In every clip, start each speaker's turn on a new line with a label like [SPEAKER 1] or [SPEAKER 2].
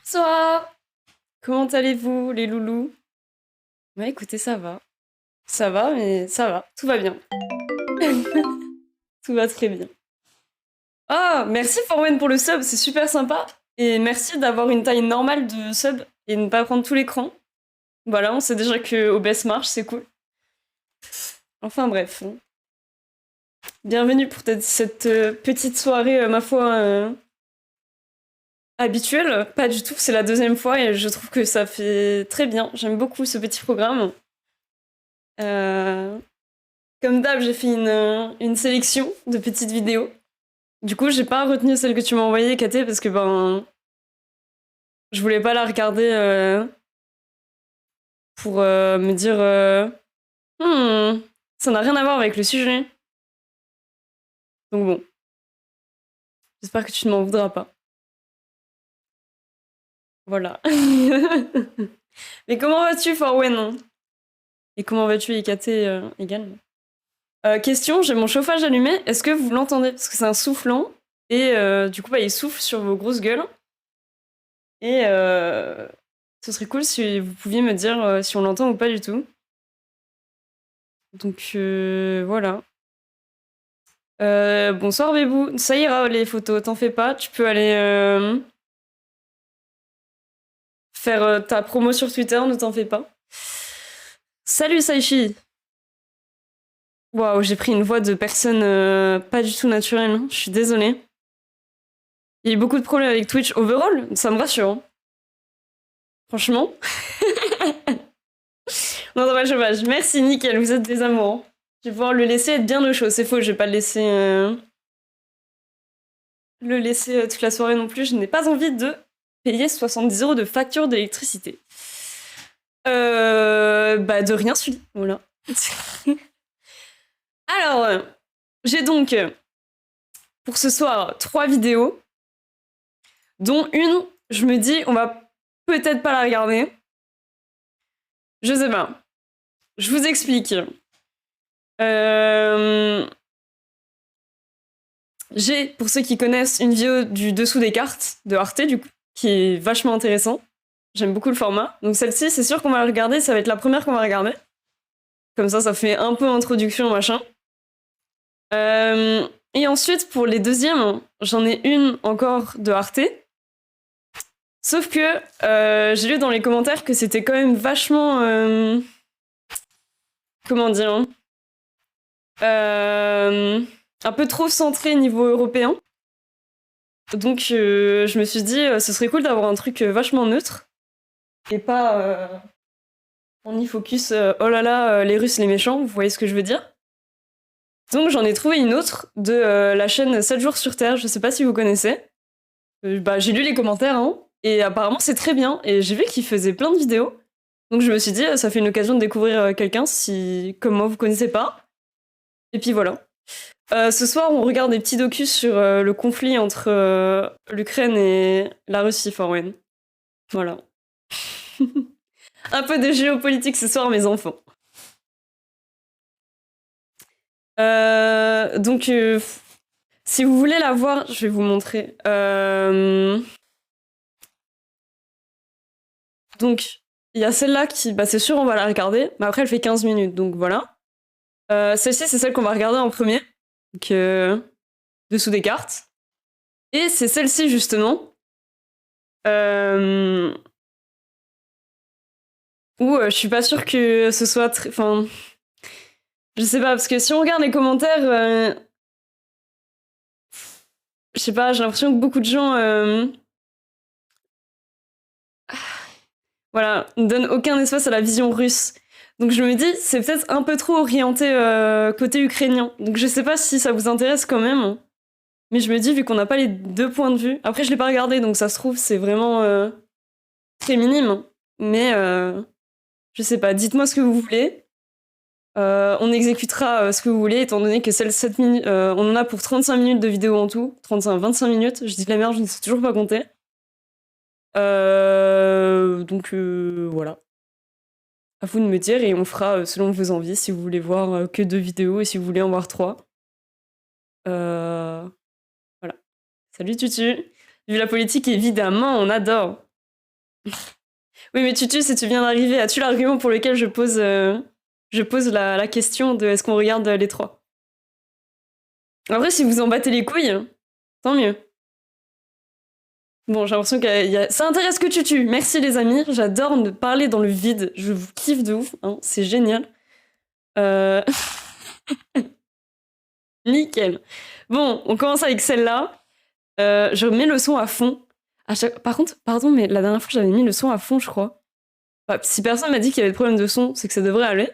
[SPEAKER 1] Bonsoir! Comment allez-vous, les loulous? Ouais, écoutez, ça va. Ça va, mais ça va. Tout va bien. Tout va très bien. Ah, merci Forwen pour le sub, c'est super sympa. Et merci d'avoir une taille normale de sub et de ne pas prendre tout l'écran. Voilà, on sait déjà que OBS marche, c'est cool. Enfin bref. Bienvenue pour cette petite soirée, ma foi, habituelle. Pas du tout, c'est la deuxième fois et je trouve que ça fait très bien. J'aime beaucoup ce petit programme. Euh, Comme d'hab, j'ai fait une sélection de petites vidéos. Du coup, j'ai pas retenu celle que tu m'as envoyée, Katé, parce que je voulais pas la regarder pour me dire Hmm, ça n'a rien à voir avec le sujet. Donc bon, j'espère que tu ne m'en voudras pas. Voilà. Mais comment vas-tu, Forwen? Et comment vas-tu, Katé, également? Question, j'ai mon chauffage allumé. Est-ce que vous l'entendez? Parce que c'est un soufflant. Et du coup, il souffle sur vos grosses gueules. Et ce serait cool si vous pouviez me dire si on l'entend ou pas du tout. Donc voilà. Bonsoir Bébou. Ça ira les photos, t'en fais pas. Tu peux aller faire ta promo sur Twitter, ne t'en fais pas. Salut Saichi. Waouh, j'ai pris une voix de personne pas du tout naturelle, hein. Je suis désolée. Il y a eu beaucoup de problèmes avec Twitch overall, ça me rassure, hein. Franchement. Non, dommage, dommage. Merci, nickel, vous êtes des amours. Je vais pouvoir le laisser être bien au chaud. C'est faux, je vais pas le laisser toute la soirée non plus. Je n'ai pas envie de payer 70 € de facture d'électricité. De rien, Sully. Voilà. Alors, j'ai donc pour ce soir 3 vidéos, dont une, je me dis, on va peut-être pas la regarder. Je sais pas. Je vous explique. J'ai, pour ceux qui connaissent, une vidéo du dessous des cartes de Arte, du coup, qui est vachement intéressant. J'aime beaucoup le format. Donc celle-ci, c'est sûr qu'on va la regarder, ça va être la première qu'on va regarder. Comme ça fait un peu introduction, machin. Et ensuite, pour les deuxièmes, j'en ai une encore de Arte. Sauf que j'ai lu dans les commentaires que c'était quand même vachement... comment dire, hein, un peu trop centré niveau européen. Donc je me suis dit, ce serait cool d'avoir un truc vachement neutre. Et pas on y focus, oh là là, les Russes, les méchants, vous voyez ce que je veux dire? Donc j'en ai trouvé une autre de la chaîne 7 jours sur Terre, je sais pas si vous connaissez. J'ai lu les commentaires, hein, et apparemment c'est très bien, et j'ai vu qu'il faisait plein de vidéos. Donc je me suis dit, ça fait une occasion de découvrir quelqu'un si, comme moi, vous connaissez pas. Et puis voilà. Ce soir, on regarde des petits docus sur le conflit entre l'Ukraine et la Russie, Forwen. Voilà. Un peu de géopolitique ce soir, mes enfants. Donc, si vous voulez la voir, je vais vous montrer. Donc, il y a celle-là qui, c'est sûr, on va la regarder, mais après, elle fait 15 minutes, donc voilà. Celle-ci, c'est celle qu'on va regarder en premier, donc dessous des cartes. Et c'est celle-ci, justement, où je suis pas sûre que ce soit très... Enfin, je sais pas, parce que si on regarde les commentaires, je sais pas, j'ai l'impression que beaucoup de gens... voilà, ne donnent aucun espace à la vision russe. Donc je me dis, c'est peut-être un peu trop orienté côté ukrainien. Donc je sais pas si ça vous intéresse quand même. Mais je me dis, vu qu'on n'a pas les deux points de vue... Après, je l'ai pas regardé, donc ça se trouve, c'est vraiment très minime. Mais je sais pas, dites-moi ce que vous voulez. On exécutera ce que vous voulez, étant donné que celle 7 minutes, on en a pour 35 minutes de vidéo en tout. 25 minutes, je dis de la merde, je ne sais toujours pas compter. Donc voilà. À vous de me dire et on fera selon vos envies si vous voulez voir que 2 vidéos et si vous voulez en voir 3. Voilà. Salut Tutu. Vu la politique, évidemment, on adore. Oui, mais Tutu, si tu viens d'arriver, as-tu l'argument pour lequel je pose la question de est-ce qu'on regarde les trois? Après, si vous en battez les couilles, tant mieux. Bon, j'ai l'impression ça intéresse que Tutu. Merci les amis, j'adore parler dans le vide. Je vous kiffe de ouf, hein. C'est génial. Euh... Nickel. Bon, on commence avec celle-là. Je mets le son à fond. Par contre, pardon, mais la dernière fois, j'avais mis le son à fond, je crois. Bah, si personne m'a dit qu'il y avait de problème de son, c'est que ça devrait aller.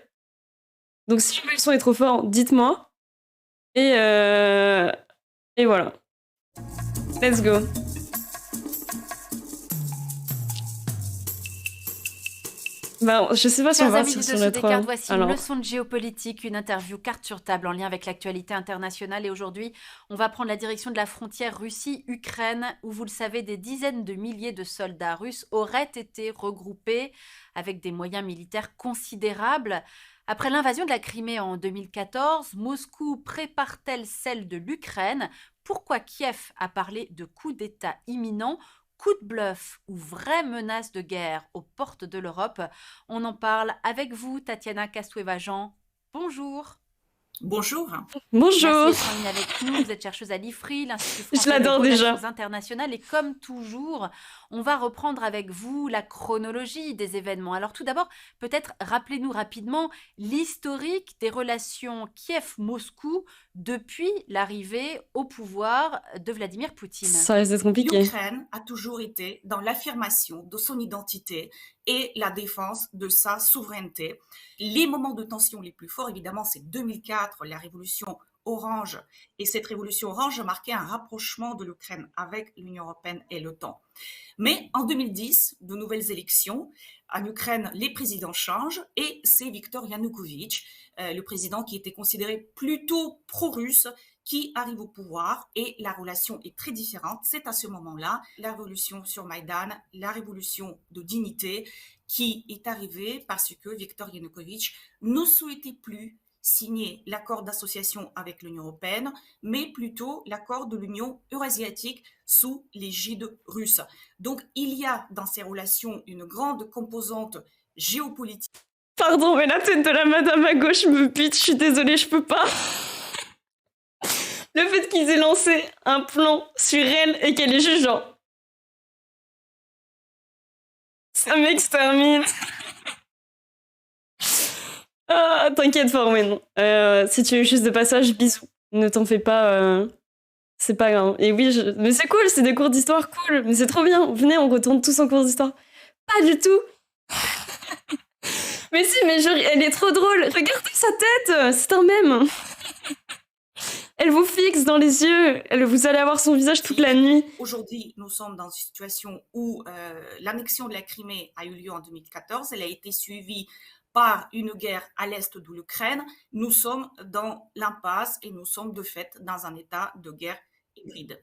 [SPEAKER 1] Donc si le son est trop fort, dites-moi. Et voilà. Let's go. Bah, je sais pas si on
[SPEAKER 2] Chers
[SPEAKER 1] va
[SPEAKER 2] amis du
[SPEAKER 1] sur
[SPEAKER 2] Dessous
[SPEAKER 1] les
[SPEAKER 2] des
[SPEAKER 1] trois.
[SPEAKER 2] cartes, voici une
[SPEAKER 1] Alors,
[SPEAKER 2] leçon de géopolitique, une interview carte sur table en lien avec l'actualité internationale. Et aujourd'hui, on va prendre la direction de la frontière Russie-Ukraine, où vous le savez, des dizaines de milliers de soldats russes auraient été regroupés avec des moyens militaires considérables. Après l'invasion de la Crimée en 2014, Moscou prépare-t-elle celle de l'Ukraine? Pourquoi Kiev a parlé de coup d'État imminent? Coup de bluff ou vraie menace de guerre aux portes de l'Europe? On en parle avec vous, Tatiana Kastueva-Jean. Bonjour.
[SPEAKER 3] Bonjour.
[SPEAKER 2] Merci
[SPEAKER 1] bonjour.
[SPEAKER 2] d'être en ligne avec nous. Vous êtes chercheuse à l'IFRI, l'Institut
[SPEAKER 1] Je
[SPEAKER 2] français des
[SPEAKER 1] l'adore
[SPEAKER 2] relations
[SPEAKER 1] déjà.
[SPEAKER 2] internationales. Et comme toujours, on va reprendre avec vous la chronologie des événements. Alors tout d'abord, peut-être rappelez-nous rapidement l'historique des relations Kiev-Moscou depuis l'arrivée au pouvoir de Vladimir Poutine.
[SPEAKER 1] Ça risque d'être compliqué.
[SPEAKER 3] L'Ukraine a toujours été dans l'affirmation de son identité et la défense de sa souveraineté. Les moments de tension les plus forts, évidemment, c'est 2004, la révolution orange. Et cette révolution orange a marqué un rapprochement de l'Ukraine avec l'Union européenne et l'OTAN. Mais en 2010, de nouvelles élections. En Ukraine, les présidents changent et c'est Viktor Yanukovych, le président qui était considéré plutôt pro-russe, qui arrive au pouvoir et la relation est très différente. C'est à ce moment-là la révolution sur Maïdan, la révolution de dignité qui est arrivée parce que Viktor Yanukovych ne souhaitait plus signer l'accord d'association avec l'Union européenne, mais plutôt l'accord de l'Union eurasiatique sous l'égide russe. Donc il y a dans ces relations une grande composante géopolitique.
[SPEAKER 1] Pardon, mais la tête de la madame à gauche me bute. Je suis désolée, je peux pas. Le fait qu'ils aient lancé un plan sur elle et qu'elle est juste genre... Ça m'extermine. Ah, t'inquiète, Formen. Si tu es juste de passage, bisous. Ne t'en fais pas. C'est pas grave. Et oui, mais c'est cool, c'est des cours d'histoire cool. Mais c'est trop bien. Venez, on retourne tous en cours d'histoire. Pas du tout. Mais si, mais elle est trop drôle. Regardez sa tête. C'est un mème. Elle vous fixe dans les yeux. Vous allez avoir son visage toute la nuit.
[SPEAKER 3] Aujourd'hui, nous sommes dans une situation où l'annexion de la Crimée a eu lieu en 2014. Elle a été suivie par une guerre à l'est de l'Ukraine. Nous sommes dans l'impasse et nous sommes de fait dans un état de guerre hybride.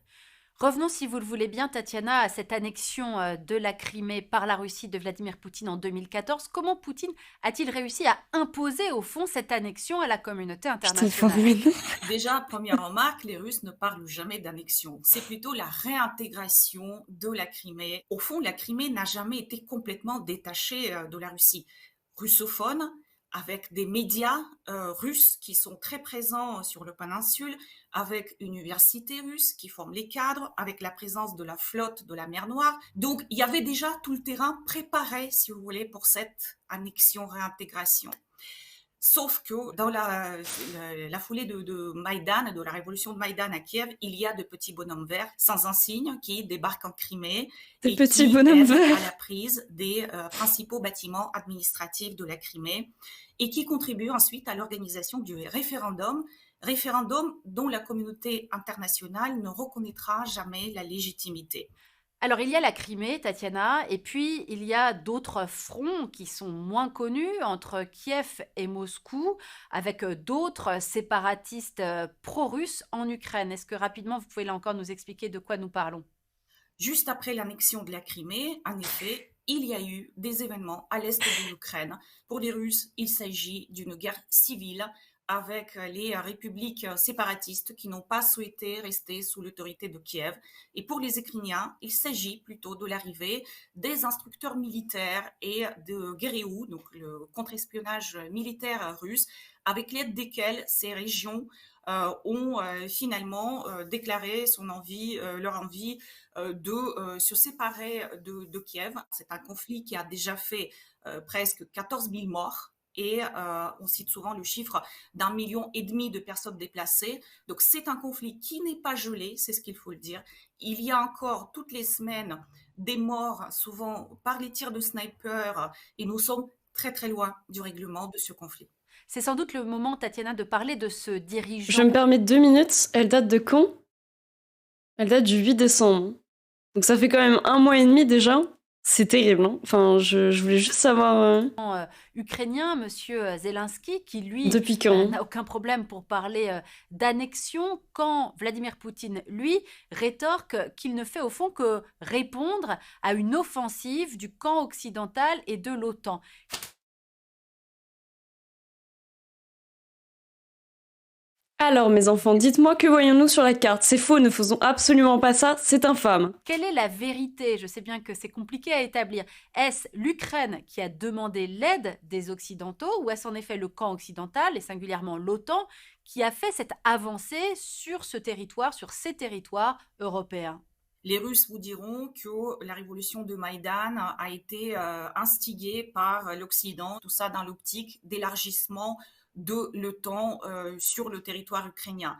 [SPEAKER 2] Revenons, si vous le voulez bien, Tatiana, à cette annexion de la Crimée par la Russie de Vladimir Poutine en 2014. Comment Poutine a-t-il réussi à imposer, au fond, cette annexion à la communauté internationale?
[SPEAKER 3] Déjà, première remarque, les Russes ne parlent jamais d'annexion. C'est plutôt la réintégration de la Crimée. Au fond, la Crimée n'a jamais été complètement détachée de la Russie. Russophone, avec des médias russes qui sont très présents sur le péninsule, avec une université russe qui forme les cadres, avec la présence de la flotte de la mer Noire. Donc, il y avait déjà tout le terrain préparé, si vous voulez, pour cette annexion-réintégration. Sauf que dans la foulée de Maïdan, de la révolution de Maïdan à Kiev, il y a de petits bonhommes verts sans un signe qui débarquent en Crimée
[SPEAKER 1] Des
[SPEAKER 3] et
[SPEAKER 1] petits
[SPEAKER 3] qui
[SPEAKER 1] bonhommes
[SPEAKER 3] aident
[SPEAKER 1] verts.
[SPEAKER 3] à la prise des principaux bâtiments administratifs de la Crimée et qui contribuent ensuite à l'organisation du référendum dont la communauté internationale ne reconnaîtra jamais la légitimité.
[SPEAKER 2] Alors, il y a la Crimée, Tatiana, et puis il y a d'autres fronts qui sont moins connus entre Kiev et Moscou, avec d'autres séparatistes pro-russes en Ukraine. Est-ce que rapidement, vous pouvez là encore nous expliquer de quoi nous parlons?
[SPEAKER 3] Juste après l'annexion de la Crimée, en effet, il y a eu des événements à l'est de l'Ukraine. Pour les Russes, il s'agit d'une guerre civile avec les républiques séparatistes qui n'ont pas souhaité rester sous l'autorité de Kiev. Et pour les Ukrainiens, il s'agit plutôt de l'arrivée des instructeurs militaires et de GRU, donc le contre-espionnage militaire russe, avec l'aide desquels ces régions ont finalement déclaré leur envie de se séparer de Kiev. C'est un conflit qui a déjà fait presque 14 000 morts. Et on cite souvent le chiffre d'1,5 million de personnes déplacées. Donc c'est un conflit qui n'est pas gelé, c'est ce qu'il faut le dire. Il y a encore toutes les semaines des morts, souvent par les tirs de sniper, et nous sommes très très loin du règlement de ce conflit.
[SPEAKER 2] C'est sans doute le moment, Tatiana, de parler de ce
[SPEAKER 1] Je
[SPEAKER 2] dirigeant.
[SPEAKER 1] me permets 2 minutes. Elle date de quand? Elle date du 8 décembre. Donc ça fait quand même 1 mois et demi déjà. C'est terrible, hein. Enfin, je voulais juste savoir
[SPEAKER 2] Ukrainien, Monsieur Zelensky, qui lui
[SPEAKER 1] depuis quand.
[SPEAKER 2] n'a aucun problème pour parler d'annexion, quand Vladimir Poutine, lui, rétorque qu'il ne fait au fond que répondre à une offensive du camp occidental et de l'OTAN.
[SPEAKER 1] Alors, mes enfants, dites-moi que voyons-nous sur la carte? C'est faux, ne faisons absolument pas ça, c'est infâme.
[SPEAKER 2] Quelle est la vérité? Je sais bien que c'est compliqué à établir. Est-ce l'Ukraine qui a demandé l'aide des Occidentaux ou est-ce en effet le camp occidental et singulièrement l'OTAN qui a fait cette avancée sur ce territoire, sur ces territoires européens?
[SPEAKER 3] Les Russes vous diront que la révolution de Maïdan a été instigée par l'Occident, tout ça dans l'optique d'élargissement de l'OTAN sur le territoire ukrainien.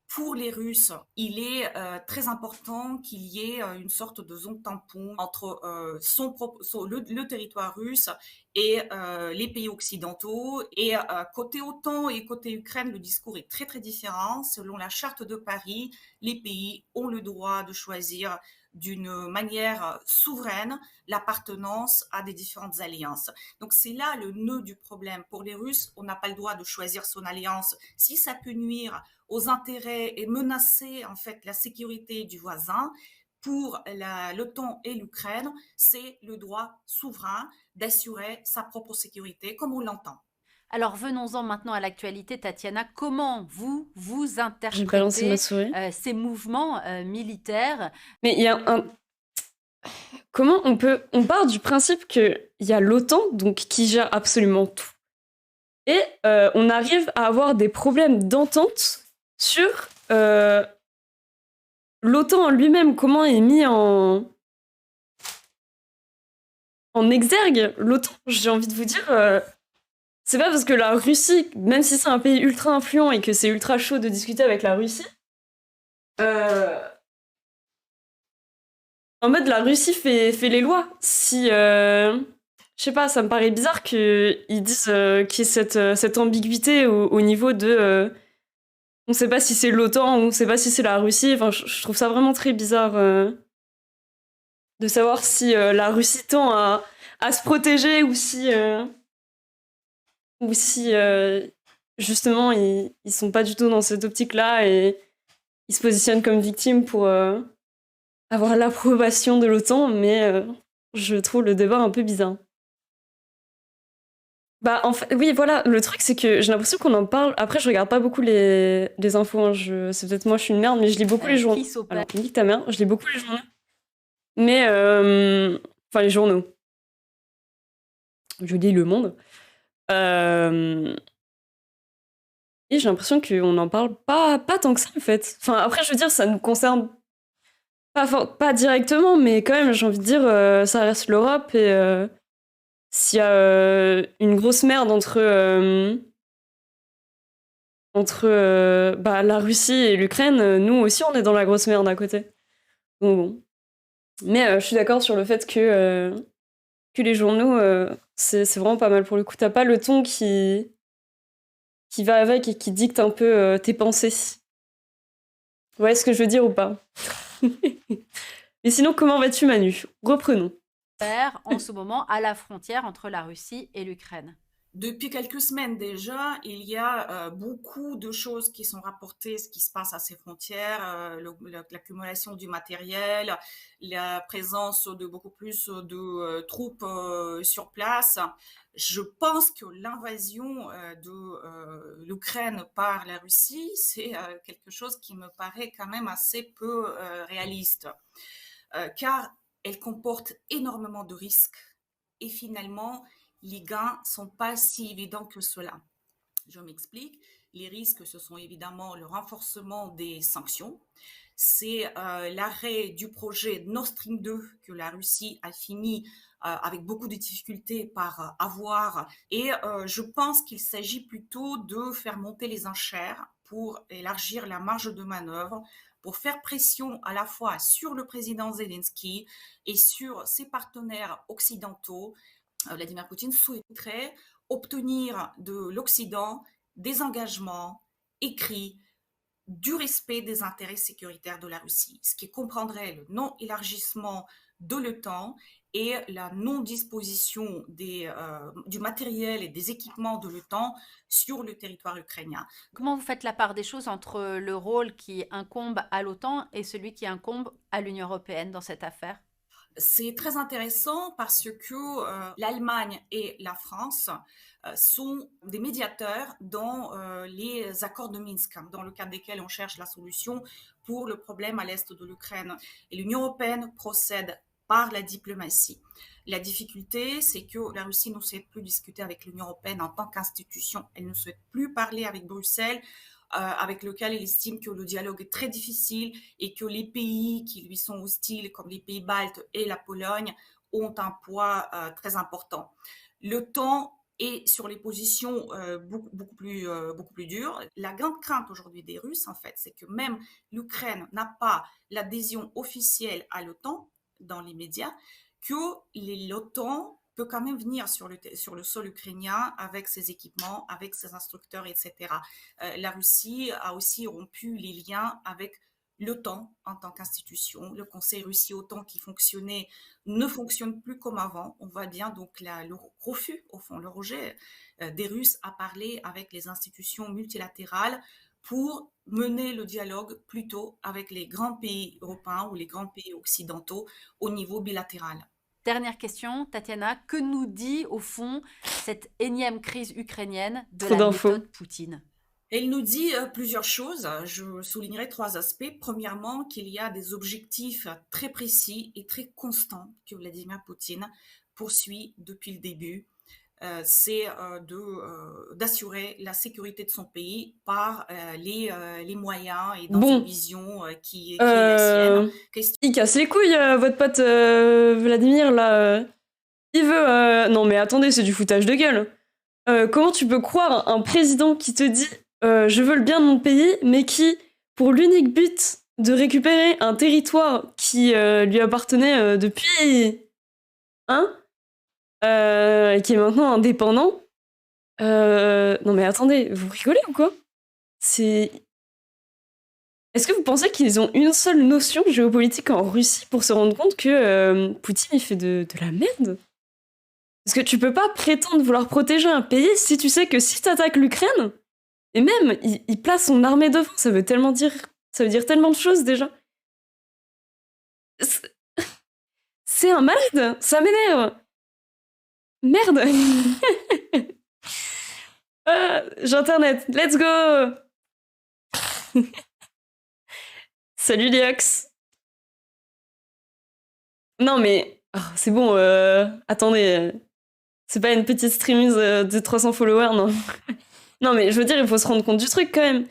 [SPEAKER 3] Pour les Russes, il est très important qu'il y ait une sorte de zone tampon entre le territoire russe et les pays occidentaux. Et côté OTAN et côté Ukraine, le discours est très très différent. Selon la charte de Paris, les pays ont le droit de choisir d'une manière souveraine l'appartenance à des différentes alliances. Donc c'est là le nœud du problème. Pour les Russes, on n'a pas le droit de choisir son alliance si ça peut nuire aux intérêts et menacer en fait la sécurité du voisin. Pour l'OTAN et l'Ukraine, c'est le droit souverain d'assurer sa propre sécurité comme on l'entend.
[SPEAKER 2] Alors venons-en maintenant à l'actualité, Tatiana. Comment vous
[SPEAKER 1] J'ai balancé ma
[SPEAKER 2] interprétez
[SPEAKER 1] souris.
[SPEAKER 2] ces mouvements militaires?
[SPEAKER 1] Mais il y a un... Comment on part du principe qu'il y a l'OTAN, donc qui gère absolument tout. Et on arrive à avoir des problèmes d'entente sur l'OTAN en lui-même, comment est mis en exergue. L'OTAN, j'ai envie de vous dire, c'est pas parce que la Russie, même si c'est un pays ultra influent et que c'est ultra chaud de discuter avec la Russie, en mode la Russie fait les lois. Si, je sais pas, ça me paraît bizarre qu'ils disent qu'il y ait cette ambiguïté au niveau de... on sait pas si c'est l'OTAN, on sait pas si c'est la Russie. Enfin, je trouve ça vraiment très bizarre de savoir si la Russie tend à se protéger ou si justement ils sont pas du tout dans cette optique-là et ils se positionnent comme victimes pour avoir l'approbation de l'OTAN, mais je trouve le débat un peu bizarre. Bah, en fait, oui, voilà, le truc, c'est que j'ai l'impression qu'on en parle. Après, je regarde pas beaucoup les infos, hein. C'est peut-être moi, je suis une merde, mais je lis beaucoup les journaux.
[SPEAKER 2] Qui s'opère?
[SPEAKER 1] Alors, nique ta mère, je lis beaucoup les journaux. Mais, enfin, les journaux. Je lis Le Monde. Et j'ai l'impression qu'on n'en parle pas tant que ça, en fait. Enfin, après, je veux dire, ça nous concerne pas directement, mais quand même, j'ai envie de dire, ça reste l'Europe et s'il y a une grosse merde entre la Russie et l'Ukraine, nous aussi, on est dans la grosse merde à côté. Donc bon. Mais je suis d'accord sur le fait que les journaux, c'est vraiment pas mal pour le coup. T'as pas le ton qui va avec et qui dicte un peu tes pensées. Vous voyez ce que je veux dire ou pas? Mais sinon, comment vas-tu, Manu? Reprenons.
[SPEAKER 2] En ce moment à la frontière entre la Russie et l'Ukraine.
[SPEAKER 3] Depuis quelques semaines déjà, il y a beaucoup de choses qui sont rapportées, ce qui se passe à ces frontières, l'accumulation du matériel, la présence de beaucoup plus de troupes sur place. Je pense que l'invasion de l'Ukraine par la Russie, c'est quelque chose qui me paraît quand même assez peu réaliste, car elle comporte énormément de risques et finalement, les gains ne sont pas si évidents que cela. Je m'explique. Les risques, ce sont évidemment le renforcement des sanctions. C'est l'arrêt du projet Nord Stream 2 que la Russie a fini avec beaucoup de difficultés par avoir. Et je pense qu'il s'agit plutôt de faire monter les enchères pour élargir la marge de manœuvre, pour faire pression à la fois sur le président Zelensky et sur ses partenaires occidentaux. Vladimir Poutine souhaiterait obtenir de l'Occident des engagements écrits du respect des intérêts sécuritaires de la Russie, ce qui comprendrait le non-élargissement de l'OTAN et la non-disposition du matériel et des équipements de l'OTAN sur le territoire ukrainien.
[SPEAKER 2] Comment vous faites la part des choses entre le rôle qui incombe à l'OTAN et celui qui incombe à l'Union européenne dans cette affaire?
[SPEAKER 3] C'est très intéressant parce que l'Allemagne et la France sont des médiateurs dans les accords de Minsk, dans le cadre desquels on cherche la solution pour le problème à l'est de l'Ukraine. Et l'Union européenne procède par la diplomatie. La difficulté, c'est que la Russie ne souhaite plus discuter avec l'Union européenne en tant qu'institution. Elle ne souhaite plus parler avec Bruxelles, avec lequel il estime que le dialogue est très difficile et que les pays qui lui sont hostiles, comme les pays baltes et la Pologne, ont un poids très important. L'OTAN est sur les positions beaucoup plus dures. La grande crainte aujourd'hui des Russes, en fait, c'est que même l'Ukraine n'a pas l'adhésion officielle à l'OTAN dans les médias, que l'OTAN peut quand même venir sur le sol ukrainien avec ses équipements, avec ses instructeurs, etc. La Russie a aussi rompu les liens avec l'OTAN en tant qu'institution. Le Conseil Russie-OTAN qui fonctionnait ne fonctionne plus comme avant. On voit bien donc le refus, au fond, le rejet des Russes à parler avec les institutions multilatérales pour mener le dialogue plutôt avec les grands pays européens ou les grands pays occidentaux au niveau bilatéral.
[SPEAKER 2] Dernière question, Tatiana, que nous dit au fond cette énième crise ukrainienne de
[SPEAKER 1] Trop
[SPEAKER 2] la
[SPEAKER 1] d'infos.
[SPEAKER 2] méthode Poutine?
[SPEAKER 3] Elle nous dit plusieurs choses. Je soulignerai 3 aspects. Premièrement, qu'il y a des objectifs très précis et très constants que Vladimir Poutine poursuit depuis le début. C'est d'assurer la sécurité de son pays par les moyens et dans une vision qui est la sienne.
[SPEAKER 1] Il casse les couilles, votre pote Vladimir, là. Il veut... Non mais attendez, c'est du foutage de gueule. Comment tu peux croire un président qui te dit je veux le bien de mon pays, mais qui, pour l'unique but de récupérer un territoire qui lui appartenait depuis... Hein et qui est maintenant indépendant. Non mais attendez, vous rigolez ou quoi? C'est... Est-ce que vous pensez qu'ils ont une seule notion géopolitique en Russie pour se rendre compte que Poutine il fait de la merde? Parce que tu peux pas prétendre vouloir protéger un pays si tu sais que si t'attaques l'Ukraine, et même il place son armée devant, ça veut dire tellement de choses déjà. C'est un malade, ça m'énerve. Merde. J'ai internet, let's go. Salut Liox. Non mais c'est bon, attendez, c'est pas une petite streameuse de 300 followers, non. Non mais je veux dire, il faut se rendre compte du truc quand même.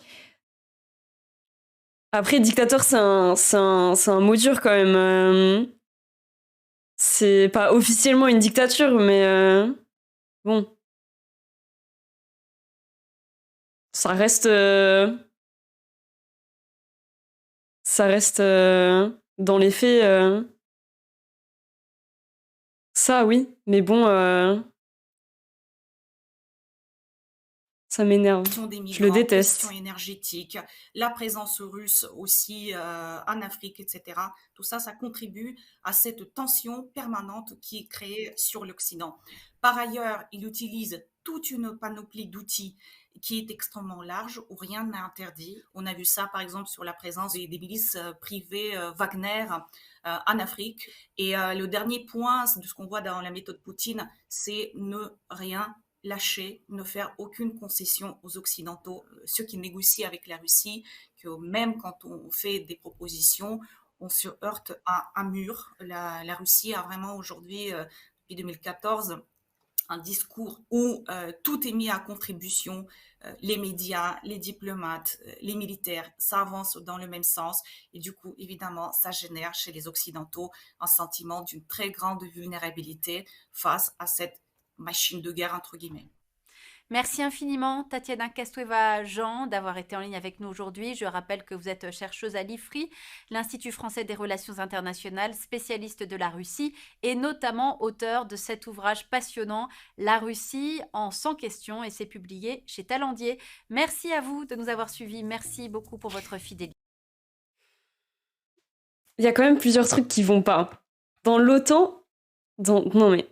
[SPEAKER 1] Après, dictateur, c'est un mot dur quand même. C'est pas officiellement une dictature, mais bon. Ça reste... dans les faits... Ça, oui. Mais bon... Ça m'énerve.
[SPEAKER 3] des
[SPEAKER 1] Je le
[SPEAKER 3] migrants,
[SPEAKER 1] déteste.
[SPEAKER 3] question énergétique, la présence russe aussi en Afrique, etc. Tout ça, ça contribue à cette tension permanente qui est créée sur l'Occident. Par ailleurs, il utilise toute une panoplie d'outils qui est extrêmement large, où rien n'est interdit. On a vu ça, par exemple, sur la présence des milices privées Wagner en Afrique. Et le dernier point de ce qu'on voit dans la méthode Poutine, c'est ne rien lâcher, ne faire aucune concession aux Occidentaux, ceux qui négocient avec la Russie, que même quand on fait des propositions, on se heurte à un mur. La Russie a vraiment aujourd'hui, depuis 2014, un discours où tout est mis à contribution, les médias, les diplomates, les militaires, ça avance dans le même sens. Et du coup, évidemment, ça génère chez les Occidentaux un sentiment d'une très grande vulnérabilité face à cette machine de guerre, entre guillemets.
[SPEAKER 2] Merci infiniment, Tatiana Kastueva-Jean, d'avoir été en ligne avec nous aujourd'hui. Je rappelle que vous êtes chercheuse à l'IFRI, l'Institut français des relations internationales, spécialiste de la Russie et notamment auteur de cet ouvrage passionnant, La Russie en 100 questions, et c'est publié chez Talendier. Merci à vous de nous avoir suivis. Merci beaucoup pour votre fidélité.
[SPEAKER 1] Il y a quand même plusieurs trucs qui vont pas. Dans l'OTAN, non mais...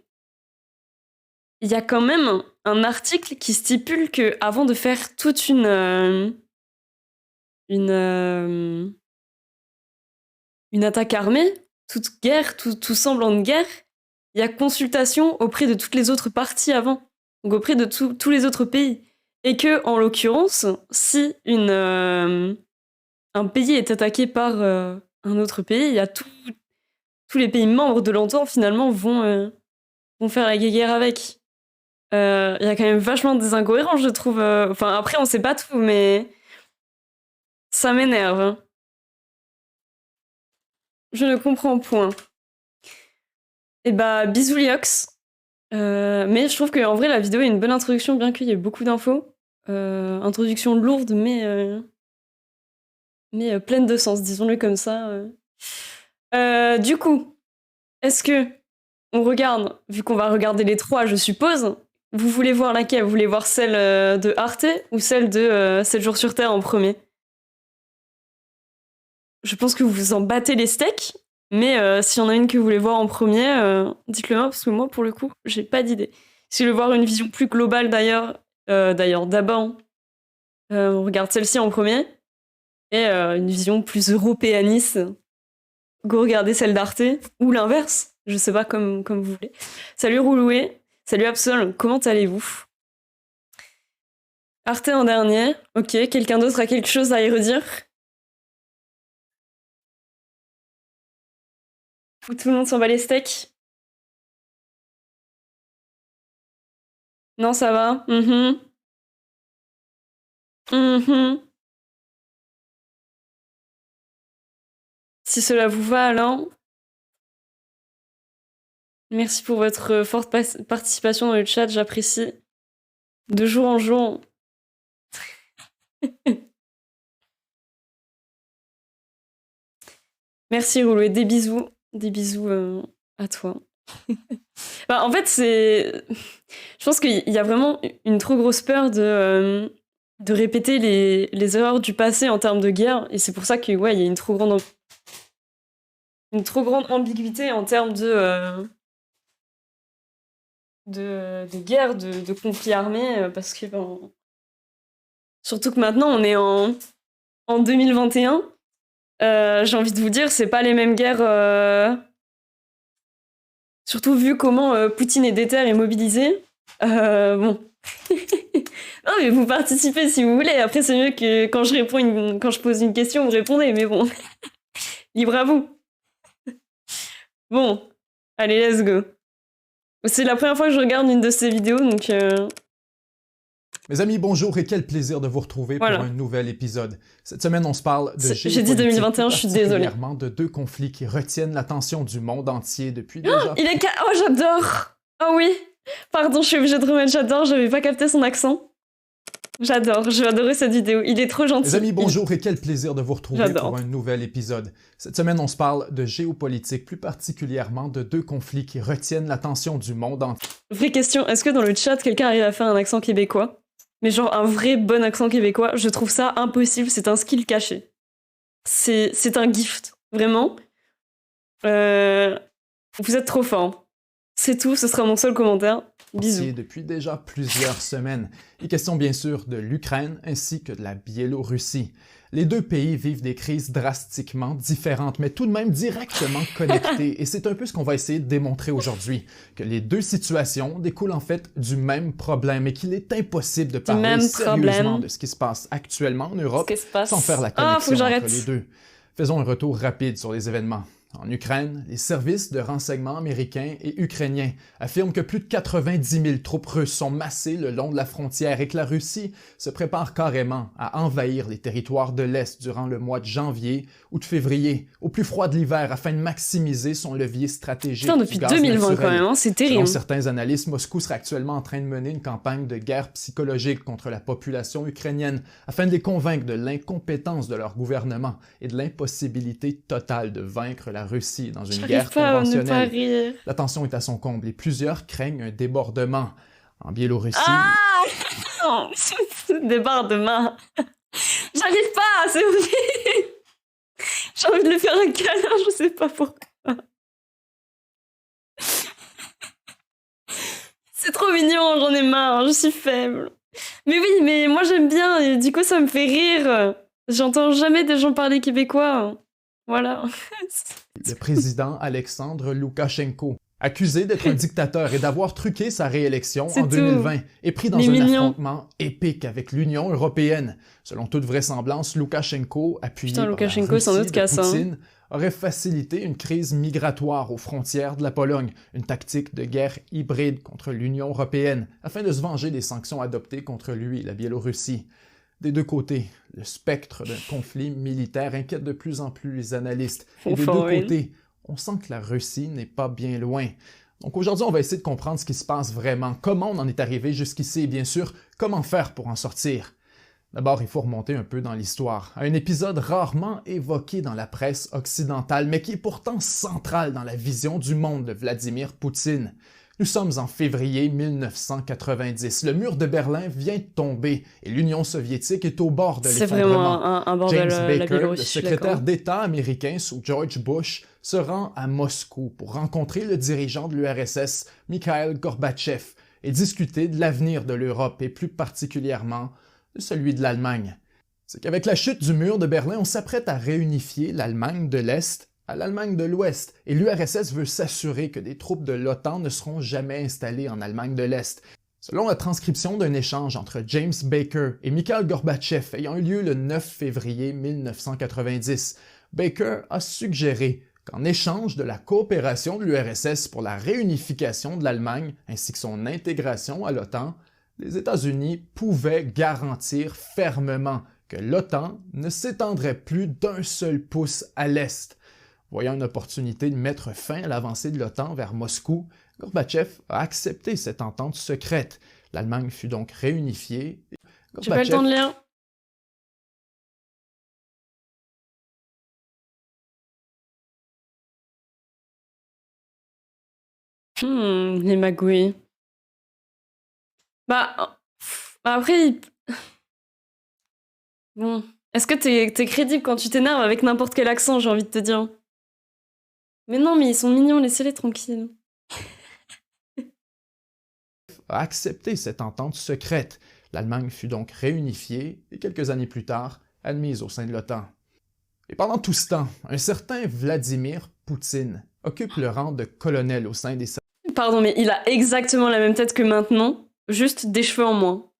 [SPEAKER 1] Il y a quand même un article qui stipule que avant de faire toute une attaque armée, toute guerre, tout semblant de guerre, il y a consultation auprès de toutes les autres parties avant, donc auprès de tous les autres pays. Et que, en l'occurrence, si un pays est attaqué par un autre pays, il y a tous les pays membres de l'OTAN finalement vont faire la guerre avec. Il y a quand même vachement des incohérences, je trouve. Enfin, après, on sait pas tout, mais ça m'énerve. Hein. Je ne comprends point. Et bah, bisous Liox. Mais je trouve qu'en vrai, la vidéo est une bonne introduction, bien qu'il y ait beaucoup d'infos. Introduction lourde, mais pleine de sens, disons-le comme ça. Du coup, est-ce que on regarde, vu qu'on va regarder les trois, je suppose, vous voulez voir laquelle? Vous voulez voir celle de Arte ou celle de 7 jours sur Terre en premier? Je pense que vous vous en battez les steaks, mais s'il y en a une que vous voulez voir en premier, dites-le moi, parce que moi, pour le coup, j'ai pas d'idée. Si vous voulez voir une vision plus globale d'abord, on regarde celle-ci en premier, et une vision plus européaniste, go regarder celle d'Arte, ou l'inverse, je sais pas, comme vous voulez. Salut Rouloué, salut Absol, comment allez-vous? Arte en dernier, ok, quelqu'un d'autre a quelque chose à y redire? Ou tout le monde s'en bat les steaks? Non, ça va? Si cela vous va, alors... Merci pour votre forte participation dans le chat, j'apprécie. De jour en jour. Merci Rouloué, des bisous à toi. Bah, en fait, je pense qu'il y a vraiment une trop grosse peur de répéter les erreurs du passé en termes de guerre, et c'est pour ça que ouais, il y a une trop grande ambiguïté en termes de guerre, de conflit armé, parce que surtout que maintenant on est en 2021. J'ai envie de vous dire, c'est pas les mêmes guerres. Surtout vu comment Poutine est déter et mobilisé. Bon. Non, mais vous participez si vous voulez. Après, c'est mieux que quand je pose une question, vous répondez. Mais bon, libre à vous. Bon, allez, let's go. C'est la première fois que je regarde une de ces vidéos, donc...
[SPEAKER 4] Mes amis, bonjour et quel plaisir de vous retrouver pour un nouvel épisode. Cette semaine, on se parle de géopolitique,
[SPEAKER 1] j'ai dit 2021, je suis désolée.
[SPEAKER 4] Particulièrement de deux conflits qui retiennent l'attention du monde entier depuis déjà...
[SPEAKER 1] Oh, j'adore! Oh oui! Pardon, je suis obligée de remettre j'adore, j'avais pas capté son accent. J'adore, j'ai adoré cette vidéo, il est trop gentil.
[SPEAKER 4] Mes amis, bonjour et quel plaisir de vous retrouver pour un nouvel épisode. Cette semaine, on se parle de géopolitique, plus particulièrement de deux conflits qui retiennent l'attention du monde entier.
[SPEAKER 1] Vraie question, est-ce que dans le chat, quelqu'un arrive à faire un accent québécois? mais genre un vrai bon accent québécois, je trouve ça impossible, c'est un skill caché. C'est un gift, vraiment. Vous êtes trop fort. C'est tout, ce sera mon seul commentaire. Bisous.
[SPEAKER 4] Depuis déjà plusieurs semaines. Il est question bien sûr de l'Ukraine ainsi que de la Biélorussie. Les deux pays vivent des crises drastiquement différentes, mais tout de même directement connectées. Et c'est un peu ce qu'on va essayer de démontrer aujourd'hui, que les deux situations découlent en fait du même problème et qu'il est impossible de parler sérieusement de ce qui se passe actuellement en Europe sans faire la connexion entre les deux. Faisons un retour rapide sur les événements. En Ukraine, les services de renseignement américains et ukrainiens affirment que plus de 90 000 troupes russes sont massées le long de la frontière et que la Russie se prépare carrément à envahir les territoires de l'Est durant le mois de janvier ou de février, au plus froid de l'hiver, afin de maximiser son levier stratégique.
[SPEAKER 1] Putain, depuis 2020 quand même, hein, c'est terrible.
[SPEAKER 4] Selon certains analystes, Moscou serait actuellement en train de mener une campagne de guerre psychologique contre la population ukrainienne afin de les convaincre de l'incompétence de leur gouvernement et de l'impossibilité totale de vaincre la Russie dans une guerre conventionnelle. La tension est à son comble et plusieurs craignent un débordement. En Biélorussie...
[SPEAKER 1] Ah non, débordement. J'arrive pas, c'est horrible. J'ai envie de lui faire un câlin, je sais pas pourquoi. C'est trop mignon, j'en ai marre, je suis faible. Mais oui, mais moi j'aime bien, et du coup ça me fait rire. J'entends jamais des gens parler québécois. Voilà.
[SPEAKER 4] Le président Alexandre Loukachenko, accusé d'être un dictateur et d'avoir truqué sa réélection en 2020, est pris dans un affrontement épique avec l'Union européenne. Selon toute vraisemblance, Loukachenko, appuyé par la Russie de Poutine, aurait facilité une crise migratoire aux frontières de la Pologne, une tactique de guerre hybride contre l'Union européenne, afin de se venger des sanctions adoptées contre lui et la Biélorussie. Des deux côtés, le spectre d'un conflit militaire inquiète de plus en plus les analystes. Et des deux côtés, on sent que la Russie n'est pas bien loin. Donc aujourd'hui, on va essayer de comprendre ce qui se passe vraiment, comment on en est arrivé jusqu'ici et bien sûr, comment faire pour en sortir. D'abord, il faut remonter un peu dans l'histoire, à un épisode rarement évoqué dans la presse occidentale, mais qui est pourtant central dans la vision du monde de Vladimir Poutine. Nous sommes en février 1990. Le mur de Berlin vient de tomber et l'Union soviétique est au bord de l'effondrement.
[SPEAKER 1] C'est vraiment un bordel,
[SPEAKER 4] James Baker,
[SPEAKER 1] le
[SPEAKER 4] secrétaire d'État américain sous George Bush, se rend à Moscou pour rencontrer le dirigeant de l'URSS, Mikhail Gorbatchev, et discuter de l'avenir de l'Europe et plus particulièrement de celui de l'Allemagne. C'est qu'avec la chute du mur de Berlin, on s'apprête à réunifier l'Allemagne de l'Est à l'Allemagne de l'Ouest, et l'URSS veut s'assurer que des troupes de l'OTAN ne seront jamais installées en Allemagne de l'Est. Selon la transcription d'un échange entre James Baker et Mikhail Gorbatchev ayant eu lieu le 9 février 1990, Baker a suggéré qu'en échange de la coopération de l'URSS pour la réunification de l'Allemagne ainsi que son intégration à l'OTAN, les États-Unis pouvaient garantir fermement que l'OTAN ne s'étendrait plus d'un seul pouce à l'Est. Voyant une opportunité de mettre fin à l'avancée de l'OTAN vers Moscou, Gorbatchev a accepté cette entente secrète. L'Allemagne fut donc réunifiée.
[SPEAKER 1] J'ai pas le temps de lire. Les magouilles. Après, bon, est-ce que t'es crédible quand tu t'énerves avec n'importe quel accent, j'ai envie de te dire. Mais non, mais ils sont mignons, laissez-les tranquilles.
[SPEAKER 4] A accepté cette entente secrète. L'Allemagne fut donc réunifiée et quelques années plus tard, admise au sein de l'OTAN. Et pendant tout ce temps, un certain Vladimir Poutine occupe le rang de colonel au sein des...
[SPEAKER 1] Pardon, mais il a exactement la même tête que maintenant, juste des cheveux en moins.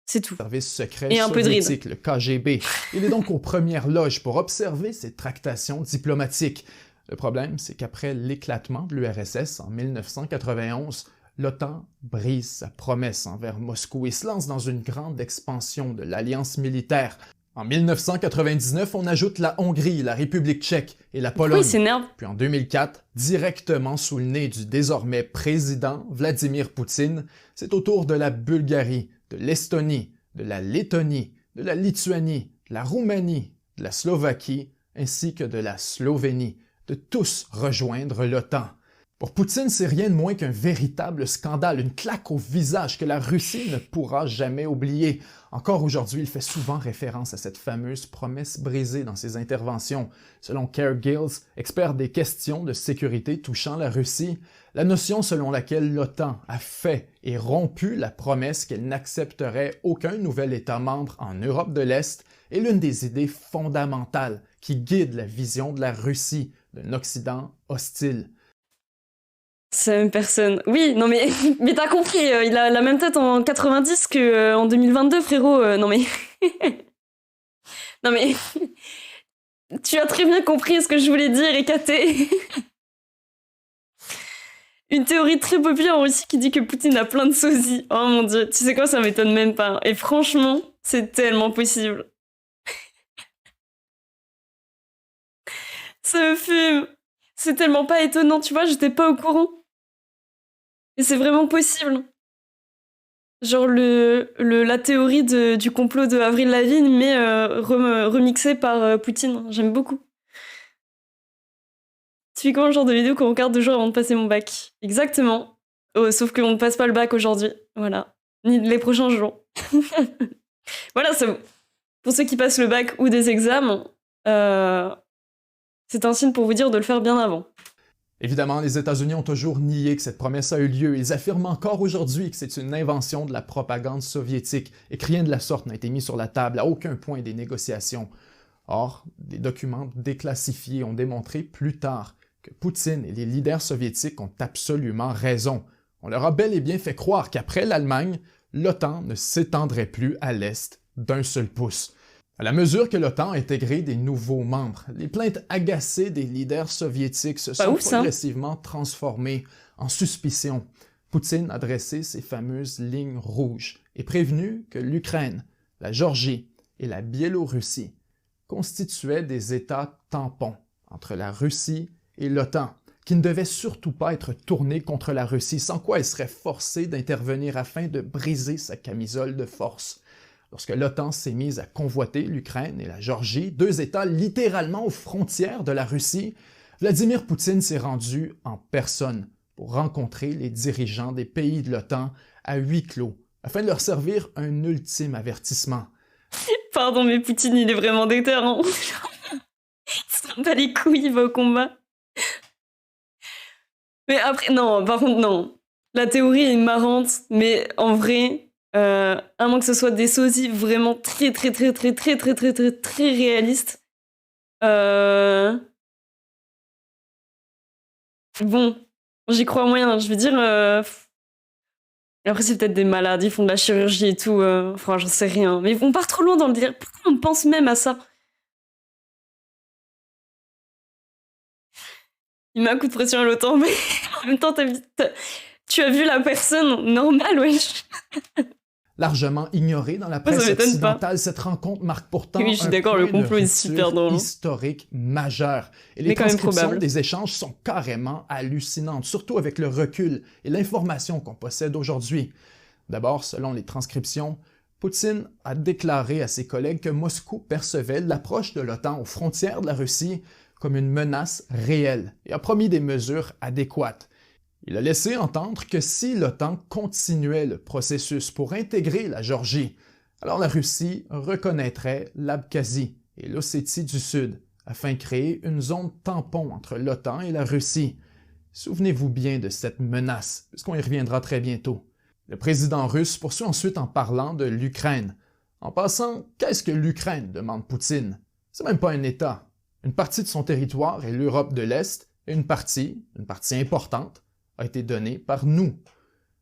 [SPEAKER 1] C'est tout.
[SPEAKER 4] Service secret
[SPEAKER 1] et un peu de
[SPEAKER 4] soviétique, le KGB. Il est donc aux premières loges pour observer ces tractations diplomatiques. Le problème, c'est qu'après l'éclatement de l'URSS en 1991, l'OTAN brise sa promesse envers Moscou et se lance dans une grande expansion de l'alliance militaire. En 1999, on ajoute la Hongrie, la République tchèque et la Pologne. Puis en 2004, directement sous le nez du désormais président Vladimir Poutine, c'est au tour de la Bulgarie, de l'Estonie, de la Lettonie, de la Lituanie, de la Roumanie, de la Slovaquie, ainsi que de la Slovénie, de tous rejoindre l'OTAN. Pour Poutine, c'est rien de moins qu'un véritable scandale, une claque au visage que la Russie ne pourra jamais oublier. Encore aujourd'hui, il fait souvent référence à cette fameuse promesse brisée dans ses interventions. Selon Kerr Giles, expert des questions de sécurité touchant la Russie, la notion selon laquelle l'OTAN a fait et rompu la promesse qu'elle n'accepterait aucun nouvel État membre en Europe de l'Est est l'une des idées fondamentales qui guident la vision de la Russie, d'un Occident hostile.
[SPEAKER 1] C'est la même personne. Oui, non mais, mais t'as compris, il a la même tête en 90 qu'en 2022, frérot. Non mais... non mais... tu as très bien compris ce que je voulais dire, Ekaté. Une théorie très populaire en Russie qui dit que Poutine a plein de sosies. Oh mon dieu, tu sais quoi, ça m'étonne même pas. Et franchement, c'est tellement possible. Ça me fume. C'est tellement pas étonnant, tu vois, j'étais pas au courant. Et c'est vraiment possible. Genre la théorie du complot de Avril Lavigne, mais remixée par Poutine. J'aime beaucoup. Typiquement le genre de vidéo qu'on regarde 2 jours avant de passer mon bac. Exactement. Oh, sauf qu'on ne passe pas le bac aujourd'hui. Voilà. Ni les prochains jours. Voilà, pour ceux qui passent le bac ou des examens, c'est un signe pour vous dire de le faire bien avant.
[SPEAKER 4] Évidemment, les États-Unis ont toujours nié que cette promesse a eu lieu. Ils affirment encore aujourd'hui que c'est une invention de la propagande soviétique et que rien de la sorte n'a été mis sur la table à aucun point des négociations. Or, des documents déclassifiés ont démontré plus tard que Poutine et les leaders soviétiques ont absolument raison. On leur a bel et bien fait croire qu'après l'Allemagne, l'OTAN ne s'étendrait plus à l'Est d'un seul pouce. À la mesure que l'OTAN a intégré des nouveaux membres, les plaintes agacées des leaders soviétiques se sont progressivement transformées en suspicion. Poutine a dressé ses fameuses lignes rouges et prévenu que l'Ukraine, la Géorgie et la Biélorussie constituaient des États tampons entre la Russie et l'OTAN, qui ne devaient surtout pas être tournés contre la Russie, sans quoi elle serait forcée d'intervenir afin de briser sa camisole de force. Lorsque l'OTAN s'est mise à convoiter l'Ukraine et la Géorgie, 2 États littéralement aux frontières de la Russie, Vladimir Poutine s'est rendu en personne pour rencontrer les dirigeants des pays de l'OTAN à huis clos, afin de leur servir un ultime avertissement.
[SPEAKER 1] Pardon, mais Poutine, il est vraiment déter, hein. Il se trompe pas les couilles, il va au combat. Mais après, non, par contre, non. La théorie est marrante, mais en vrai... à moins que ce soit des sosies vraiment très réalistes. Bon, j'y crois moyen. Je veux dire... Après, c'est peut-être des malades, ils font de la chirurgie et tout. Enfin, j'en sais rien. Mais on part trop loin dans le délire. Pourquoi on pense même à ça? Il met un coup de pression à l'OTAN, mais en même temps, tu as vu la personne normale, wesh.
[SPEAKER 4] Largement ignorée dans la presse occidentale, cette rencontre marque pourtant
[SPEAKER 1] oui, je suis d'accord, le complot est super drôle,
[SPEAKER 4] historique majeur. Et les transcriptions des échanges sont carrément hallucinantes, surtout avec le recul et l'information qu'on possède aujourd'hui. D'abord, selon les transcriptions, Poutine a déclaré à ses collègues que Moscou percevait l'approche de l'OTAN aux frontières de la Russie comme une menace réelle et a promis des mesures adéquates. Il a laissé entendre que si l'OTAN continuait le processus pour intégrer la Géorgie, alors la Russie reconnaîtrait l'Abkhazie et l'Ossétie du Sud afin de créer une zone tampon entre l'OTAN et la Russie. Souvenez-vous bien de cette menace, puisqu'on y reviendra très bientôt. Le président russe poursuit ensuite en parlant de l'Ukraine. En passant, qu'est-ce que l'Ukraine, demande Poutine? C'est même pas un État. Une partie de son territoire est l'Europe de l'Est, et une partie importante, a été donnée par nous.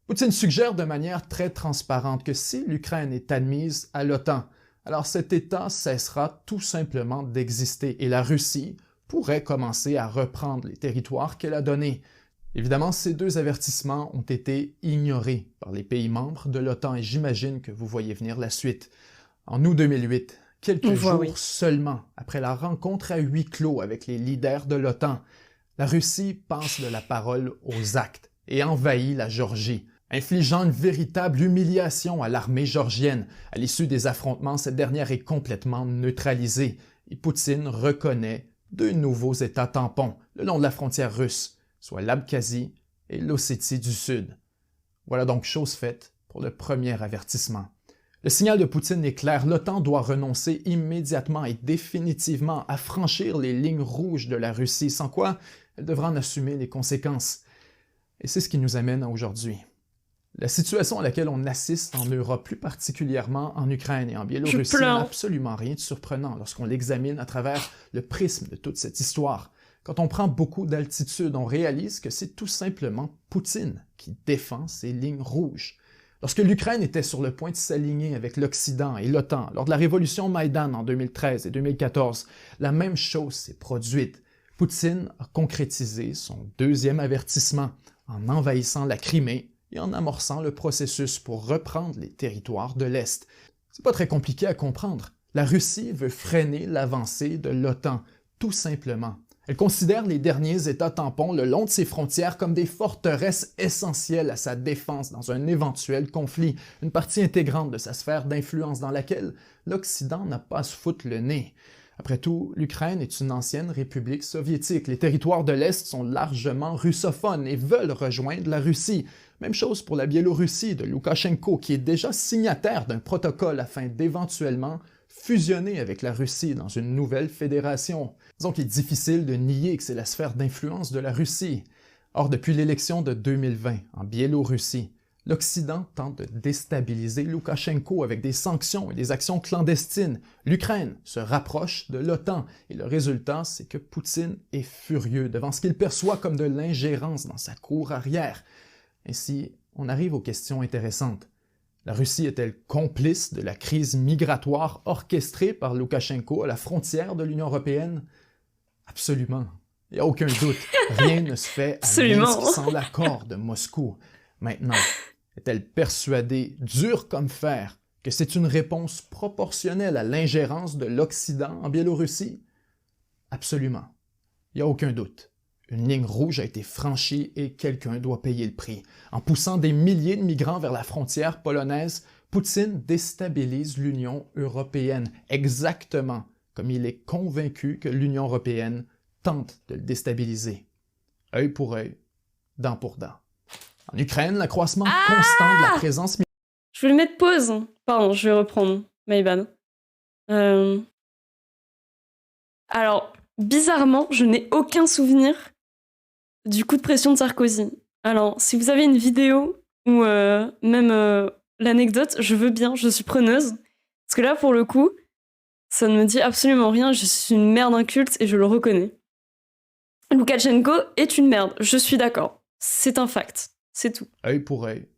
[SPEAKER 4] Poutine suggère de manière très transparente que si l'Ukraine est admise à l'OTAN, alors cet État cessera tout simplement d'exister et la Russie pourrait commencer à reprendre les territoires qu'elle a donnés. Évidemment, ces 2 avertissements ont été ignorés par les pays membres de l'OTAN et j'imagine que vous voyez venir la suite. En août 2008, quelques jours seulement après la rencontre à huis clos avec les leaders de l'OTAN, la Russie passe de la parole aux actes et envahit la Géorgie, infligeant une véritable humiliation à l'armée géorgienne. À l'issue des affrontements, cette dernière est complètement neutralisée et Poutine reconnaît 2 nouveaux États tampons le long de la frontière russe, soit l'Abkhazie et l'Ossétie du Sud. Voilà donc chose faite pour le premier avertissement. Le signal de Poutine est clair, l'OTAN doit renoncer immédiatement et définitivement à franchir les lignes rouges de la Russie, sans quoi elle devra en assumer les conséquences. Et c'est ce qui nous amène à aujourd'hui. La situation à laquelle on assiste en Europe, plus particulièrement en Ukraine et en Biélorussie, n'a absolument rien de surprenant lorsqu'on l'examine à travers le prisme de toute cette histoire. Quand on prend beaucoup d'altitude, on réalise que c'est tout simplement Poutine qui défend ces lignes rouges. Lorsque l'Ukraine était sur le point de s'aligner avec l'Occident et l'OTAN lors de la révolution Maïdan en 2013 et 2014, la même chose s'est produite. Poutine a concrétisé son deuxième avertissement en envahissant la Crimée et en amorçant le processus pour reprendre les territoires de l'Est. C'est pas très compliqué à comprendre. La Russie veut freiner l'avancée de l'OTAN, tout simplement. Elle considère les derniers États tampons le long de ses frontières comme des forteresses essentielles à sa défense dans un éventuel conflit, une partie intégrante de sa sphère d'influence dans laquelle l'Occident n'a pas à se foutre le nez. Après tout, l'Ukraine est une ancienne république soviétique. Les territoires de l'Est sont largement russophones et veulent rejoindre la Russie. Même chose pour la Biélorussie de Loukachenko, qui est déjà signataire d'un protocole afin d'éventuellement fusionner avec la Russie dans une nouvelle fédération. Disons qu'il est difficile de nier que c'est la sphère d'influence de la Russie. Or, depuis l'élection de 2020 en Biélorussie, l'Occident tente de déstabiliser Loukachenko avec des sanctions et des actions clandestines. L'Ukraine se rapproche de l'OTAN et le résultat, c'est que Poutine est furieux devant ce qu'il perçoit comme de l'ingérence dans sa cour arrière. Ainsi, on arrive aux questions intéressantes. La Russie est-elle complice de la crise migratoire orchestrée par Loukachenko à la frontière de l'Union européenne? Absolument. Il n'y a aucun doute. Rien ne se fait à Minsk sans l'accord de Moscou. Maintenant, est-elle persuadée, dure comme fer, que c'est une réponse proportionnelle à l'ingérence de l'Occident en Biélorussie? Absolument. Il n'y a aucun doute. Une ligne rouge a été franchie et quelqu'un doit payer le prix. En poussant des milliers de migrants vers la frontière polonaise, Poutine déstabilise l'Union européenne, exactement comme il est convaincu que l'Union européenne tente de le déstabiliser. Œil pour œil, dent pour dent. En Ukraine, l'accroissement constant de la présence...
[SPEAKER 1] Je vais le mettre pause. Pardon, je vais reprendre. My bad. Alors, bizarrement, je n'ai aucun souvenir du coup de pression de Sarkozy. Alors, si vous avez une vidéo ou même l'anecdote, je veux bien, je suis preneuse. Parce que là, pour le coup, ça ne me dit absolument rien. Je suis une merde inculte et je le reconnais. Loukachenko est une merde, je suis d'accord. C'est un fact, c'est tout.
[SPEAKER 4] Œil pour œil,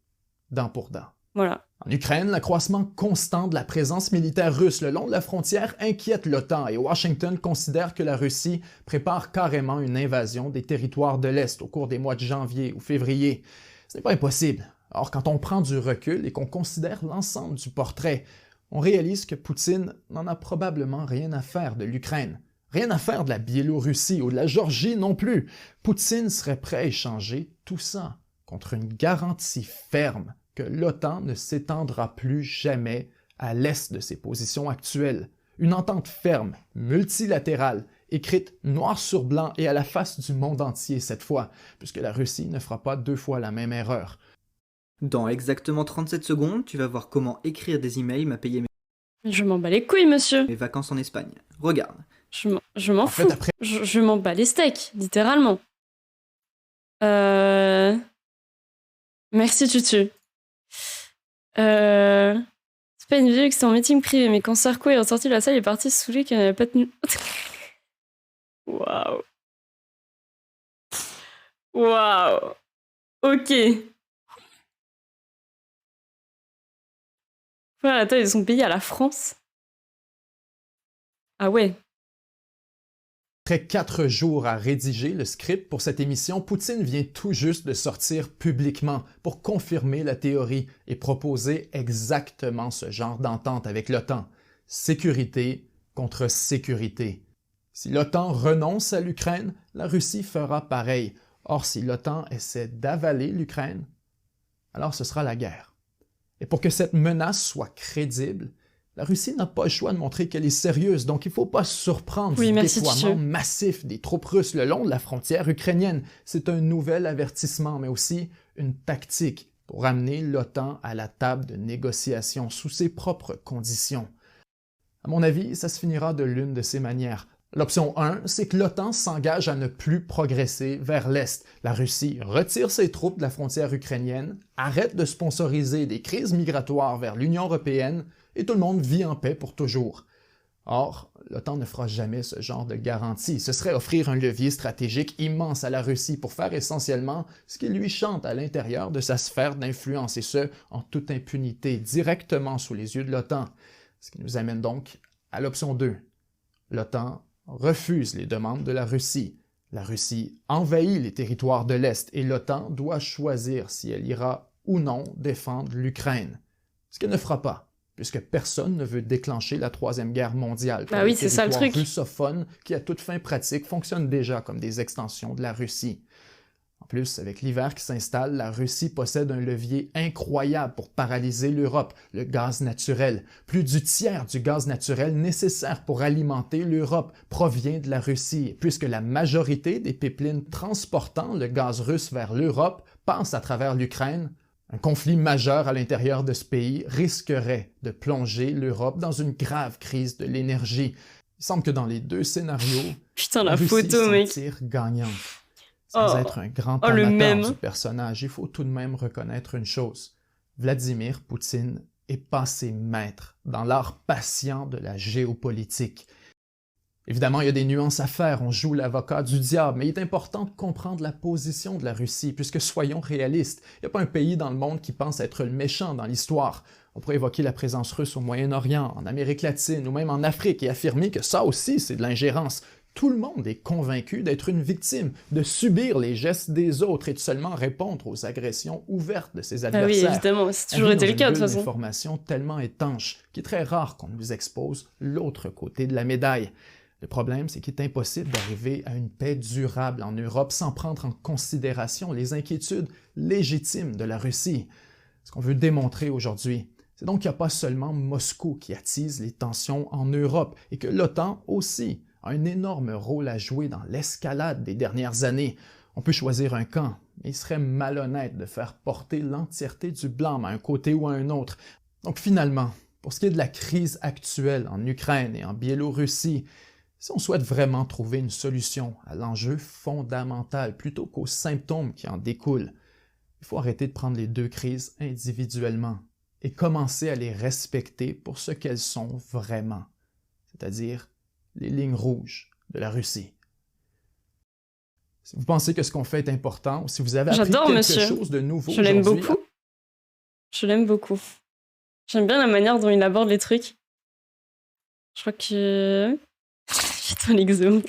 [SPEAKER 4] dent pour dent.
[SPEAKER 1] Voilà.
[SPEAKER 4] En Ukraine, l'accroissement constant de la présence militaire russe le long de la frontière inquiète l'OTAN et Washington considère que la Russie prépare carrément une invasion des territoires de l'Est au cours des mois de janvier ou février. Ce n'est pas impossible. Or, quand on prend du recul et qu'on considère l'ensemble du portrait, on réalise que Poutine n'en a probablement rien à faire de l'Ukraine. Rien à faire de la Biélorussie ou de la Géorgie non plus. Poutine serait prêt à échanger tout ça contre une garantie ferme que l'OTAN ne s'étendra plus jamais à l'est de ses positions actuelles. Une entente ferme, multilatérale, écrite noir sur blanc et à la face du monde entier cette fois, puisque la Russie ne fera pas 2 fois la même erreur.
[SPEAKER 5] Dans exactement 37 secondes, tu vas voir comment écrire des emails m'a payé
[SPEAKER 1] Je m'en bats les couilles, monsieur.
[SPEAKER 5] mes vacances en Espagne. Regarde.
[SPEAKER 1] Je m'en fous.
[SPEAKER 4] Après...
[SPEAKER 1] Je m'en bats les steaks, littéralement. Merci, Tutu. C'est pas une vidéo que c'était en meeting privé, mais quand Sarko est ressorti de la salle, il est parti se saouler qu'il n'avait pas tenu. Waouh. Waouh. Ok. Voilà la taille de son pays à la France. Ah ouais.
[SPEAKER 4] Après 4 jours à rédiger le script pour cette émission, Poutine vient tout juste de sortir publiquement pour confirmer la théorie et proposer exactement ce genre d'entente avec l'OTAN. Sécurité contre sécurité. Si l'OTAN renonce à l'Ukraine, la Russie fera pareil. Or, si l'OTAN essaie d'avaler l'Ukraine, alors ce sera la guerre. Et pour que cette menace soit crédible, La Russie n'a pas le choix de montrer qu'elle est sérieuse, donc il ne faut pas se surprendre du déploiement massif des troupes russes le long de la frontière ukrainienne. C'est un nouvel avertissement, mais aussi une tactique pour amener l'OTAN à la table de négociation sous ses propres conditions. À mon avis, ça se finira de l'une de ces manières. L'option 1, c'est que l'OTAN s'engage à ne plus progresser vers l'Est. La Russie retire ses troupes de la frontière ukrainienne, arrête de sponsoriser des crises migratoires vers l'Union européenne et tout le monde vit en paix pour toujours. Or, l'OTAN ne fera jamais ce genre de garantie. Ce serait offrir un levier stratégique immense à la Russie pour faire essentiellement ce qui lui chante à l'intérieur de sa sphère d'influence, et ce, en toute impunité, directement sous les yeux de l'OTAN. Ce qui nous amène donc à l'option 2. L'OTAN refuse les demandes de la Russie. La Russie envahit les territoires de l'Est et l'OTAN doit choisir si elle ira ou non défendre l'Ukraine. Ce qu'elle ne fera pas, puisque personne ne veut déclencher la Troisième Guerre mondiale.
[SPEAKER 1] Bah oui, c'est ça le truc.
[SPEAKER 4] Les territoires russophones, qui à toute fin pratique fonctionnent déjà comme des extensions de la Russie. En plus, avec l'hiver qui s'installe, la Russie possède un levier incroyable pour paralyser l'Europe, le gaz naturel. Plus du tiers du gaz naturel nécessaire pour alimenter l'Europe provient de la Russie, puisque la majorité des pipelines transportant le gaz russe vers l'Europe passent à travers l'Ukraine. Un conflit majeur à l'intérieur de ce pays risquerait de plonger l'Europe dans une grave crise de l'énergie. Il semble que dans les deux scénarios,
[SPEAKER 1] la
[SPEAKER 4] Russie
[SPEAKER 1] photo, mec.
[SPEAKER 4] s'en tire gagnante. Sans être un grand amateur du personnage, il faut tout de même reconnaître une chose. Vladimir Poutine est passé maître dans l'art patient de la géopolitique. Évidemment, il y a des nuances à faire, on joue l'avocat du diable, mais il est important de comprendre la position de la Russie, puisque soyons réalistes, il n'y a pas un pays dans le monde qui pense être le méchant dans l'histoire. On pourrait évoquer la présence russe au Moyen-Orient, en Amérique latine ou même en Afrique et affirmer que ça aussi c'est de l'ingérence. Tout le monde est convaincu d'être une victime, de subir les gestes des autres et de seulement répondre aux agressions ouvertes de ses adversaires.
[SPEAKER 1] Ah oui, évidemment, c'est toujours délicat de toute façon.
[SPEAKER 4] Une information tellement étanche qu'il est très rare qu'on nous expose l'autre côté de la médaille. Le problème, c'est qu'il est impossible d'arriver à une paix durable en Europe sans prendre en considération les inquiétudes légitimes de la Russie. Ce qu'on veut démontrer aujourd'hui, c'est donc qu'il n'y a pas seulement Moscou qui attise les tensions en Europe et que l'OTAN aussi a un énorme rôle à jouer dans l'escalade des dernières années. On peut choisir un camp, mais il serait malhonnête de faire porter l'entièreté du blâme à un côté ou à un autre. Donc finalement, pour ce qui est de la crise actuelle en Ukraine et en Biélorussie, si on souhaite vraiment trouver une solution à l'enjeu fondamental plutôt qu'aux symptômes qui en découlent, il faut arrêter de prendre les deux crises individuellement et commencer à les respecter pour ce qu'elles sont vraiment, c'est-à-dire les lignes rouges de la Russie. Si vous pensez que ce qu'on fait est important, ou si vous avez appris quelque chose de nouveau
[SPEAKER 1] aujourd'hui... Je l'aime beaucoup. Je l'aime beaucoup. J'aime bien la manière dont il aborde les trucs. Je crois que... Putain, l'exo.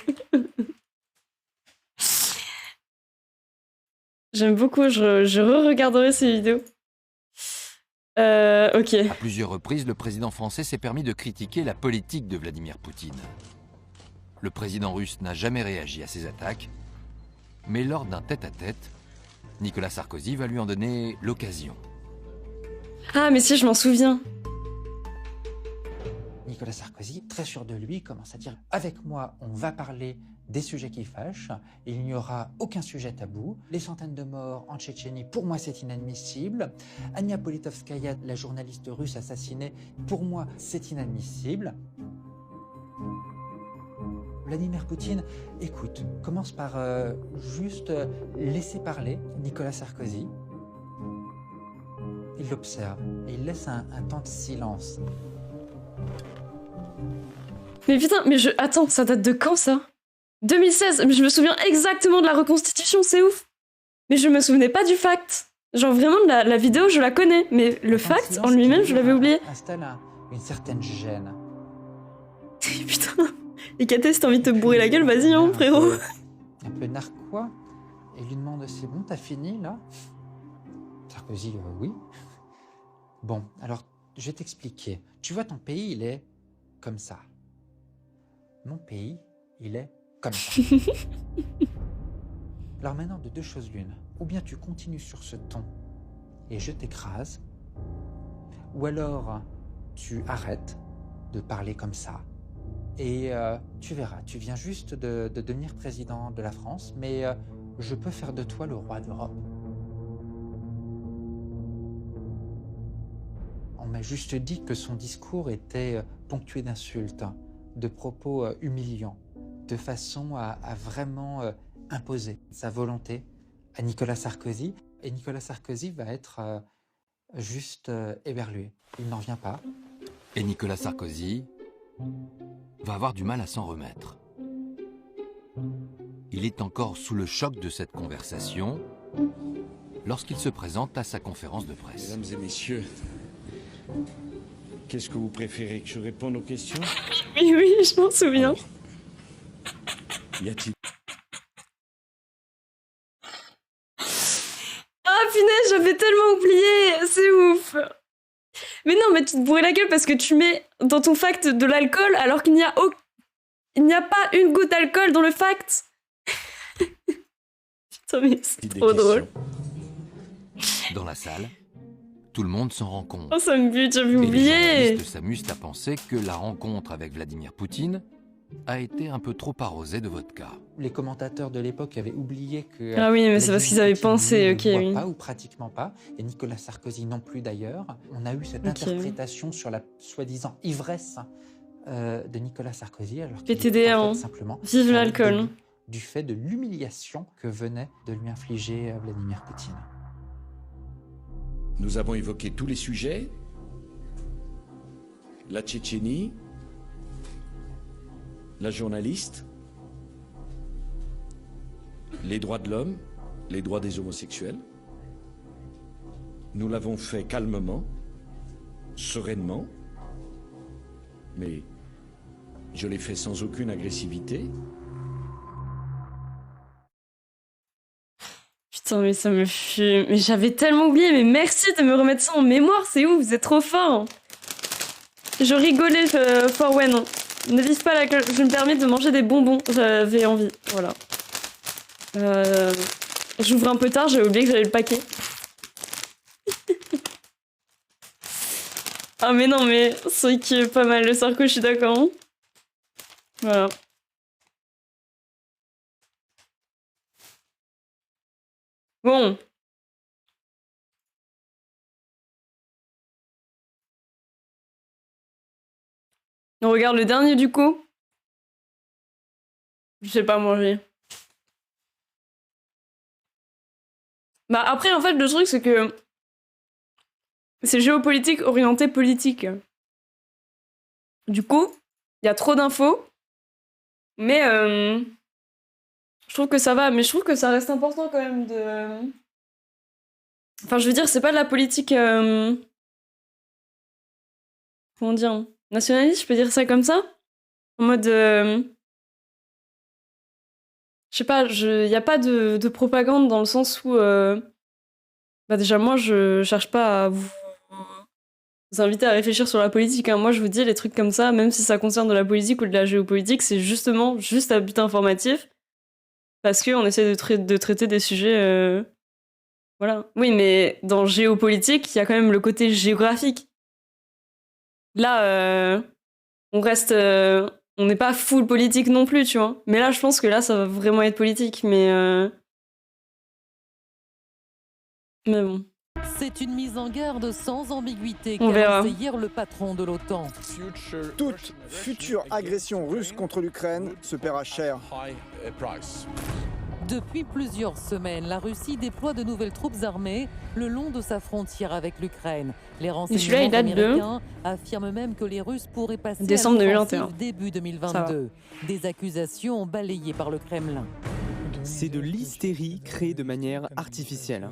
[SPEAKER 1] J'aime beaucoup, je re-regarderai ces vidéos. Ok.
[SPEAKER 6] À plusieurs reprises, le président français s'est permis de critiquer la politique de Vladimir Poutine. Le président russe n'a jamais réagi à ces attaques, mais lors d'un tête-à-tête, Nicolas Sarkozy va lui en donner l'occasion.
[SPEAKER 1] Ah, mais si, je m'en souviens.
[SPEAKER 7] Nicolas Sarkozy, très sûr de lui, commence à dire « Avec moi, on va parler des sujets qui fâchent, il n'y aura aucun sujet tabou. Les centaines de morts en Tchétchénie, pour moi, c'est inadmissible. Ania Politkovskaya, la journaliste russe assassinée, pour moi, c'est inadmissible. » Vladimir Poutine, écoute, commence par juste laisser parler Nicolas Sarkozy. Il l'observe et il laisse un temps de silence.
[SPEAKER 1] Mais putain, attends, ça date de quand ça ? 2016, mais je me souviens exactement de la reconstitution, c'est ouf. Mais je me souvenais pas du fact. Genre vraiment, la vidéo, je la connais, mais le fact en lui-même, je l'avais oublié.
[SPEAKER 7] Installe une certaine gêne.
[SPEAKER 1] Putain, et Katé, si t'as envie de te bourrer la gueule, vas-y, hein, frérot.
[SPEAKER 7] Un peu narquois, et lui demande, c'est bon, t'as fini, là ? Sarkozy, oui. Bon, alors, je vais t'expliquer. Tu vois, ton pays, il est comme ça. Mon pays, il est comme ça. Alors maintenant, de deux choses l'une. Ou bien tu continues sur ce ton et je t'écrase, ou alors tu arrêtes de parler comme ça. Et tu verras, tu viens juste de devenir président de la France, mais je peux faire de toi le roi d'Europe. On m'a juste dit que son discours était ponctué d'insultes, de propos humiliants, de façon à vraiment imposer sa volonté à Nicolas Sarkozy. Et Nicolas Sarkozy va être juste éberlué. Il n'en vient pas.
[SPEAKER 6] Et Nicolas Sarkozy va avoir du mal à s'en remettre. Il est encore sous le choc de cette conversation lorsqu'il se présente à sa conférence de presse.
[SPEAKER 8] Mesdames et messieurs, qu'est-ce que vous préférez, que je réponde aux questions?
[SPEAKER 1] Oui, oui, je m'en souviens.
[SPEAKER 8] Y a-t-il...
[SPEAKER 1] Ah punaise, j'avais tellement oublié, c'est ouf. Mais non, mais tu te bourrais la gueule parce que tu mets dans ton fact de l'alcool alors qu'il n'y a pas une goutte d'alcool dans le fact. Putain, mais c'est trop drôle.
[SPEAKER 6] Dans la salle, tout le monde s'en rend compte.
[SPEAKER 1] Oh, ça me bute, j'avais oublié.
[SPEAKER 6] Les journalistes s'amusent à penser que la rencontre avec Vladimir Poutine a été un peu trop arrosée de vodka.
[SPEAKER 7] Les commentateurs de l'époque avaient oublié que...
[SPEAKER 1] Ah oui, mais c'est parce qu'ils avaient pensé, ok, oui.
[SPEAKER 7] Pas, ou pratiquement pas, et Nicolas Sarkozy non plus d'ailleurs. On a eu cette interprétation sur la soi-disant ivresse de Nicolas Sarkozy, alors qu'il était en fait simplement...
[SPEAKER 1] Vive l'alcool.
[SPEAKER 7] Du fait de l'humiliation que venait de lui infliger Vladimir Poutine.
[SPEAKER 8] Nous avons évoqué tous les sujets, la Tchétchénie, la journaliste, les droits de l'homme, les droits des homosexuels. Nous l'avons fait calmement, sereinement, mais je l'ai fait sans aucune agressivité.
[SPEAKER 1] Putain, mais ça me fume. Mais j'avais tellement oublié, mais merci de me remettre ça en mémoire, c'est ouf, vous êtes trop fort. Je rigolais, Forwen. Ne vise pas la cloche, je me permets de manger des bonbons, j'avais envie, voilà. J'ouvre un peu tard, j'avais oublié que j'avais le paquet. Ah mais non, mais c'est vrai qu'il est pas mal le Sarko, je suis d'accord. Hein. Voilà. Bon. On regarde le dernier du coup. Je sais pas manger. Bah après en fait le truc c'est que c'est géopolitique orienté politique. Du coup, il y a trop d'infos. Mais je trouve que ça va, mais je trouve que ça reste important quand même de... Enfin je veux dire, c'est pas de la politique... Comment dire, nationaliste, je peux dire ça comme ça? En mode... Je sais pas, y a pas de propagande dans le sens où... Bah déjà, moi, je cherche pas à vous inviter à réfléchir sur la politique. Hein. Moi, je vous dis, les trucs comme ça, même si ça concerne de la politique ou de la géopolitique, c'est justement juste à but informatif. Parce qu'on essaie de traiter des sujets... Voilà. Oui, mais dans géopolitique, il y a quand même le côté géographique. Là, on reste... on n'est pas full politique non plus, tu vois. Mais là, je pense que là, ça va vraiment être politique, mais bon.
[SPEAKER 9] C'est une mise en garde sans ambiguïté
[SPEAKER 1] On
[SPEAKER 9] qu'a
[SPEAKER 1] verra.
[SPEAKER 9] lancé hier le patron de l'OTAN.
[SPEAKER 10] Toute future agression russe contre l'Ukraine se paiera cher.
[SPEAKER 9] Depuis plusieurs semaines, la Russie déploie de nouvelles troupes armées le long de sa frontière avec l'Ukraine. Les renseignements américains affirment même que les Russes pourraient passer
[SPEAKER 1] décembre
[SPEAKER 9] à
[SPEAKER 1] 2021.
[SPEAKER 9] l'offensive début 2022. Des accusations balayées par le Kremlin.
[SPEAKER 11] C'est de l'hystérie créée de manière artificielle.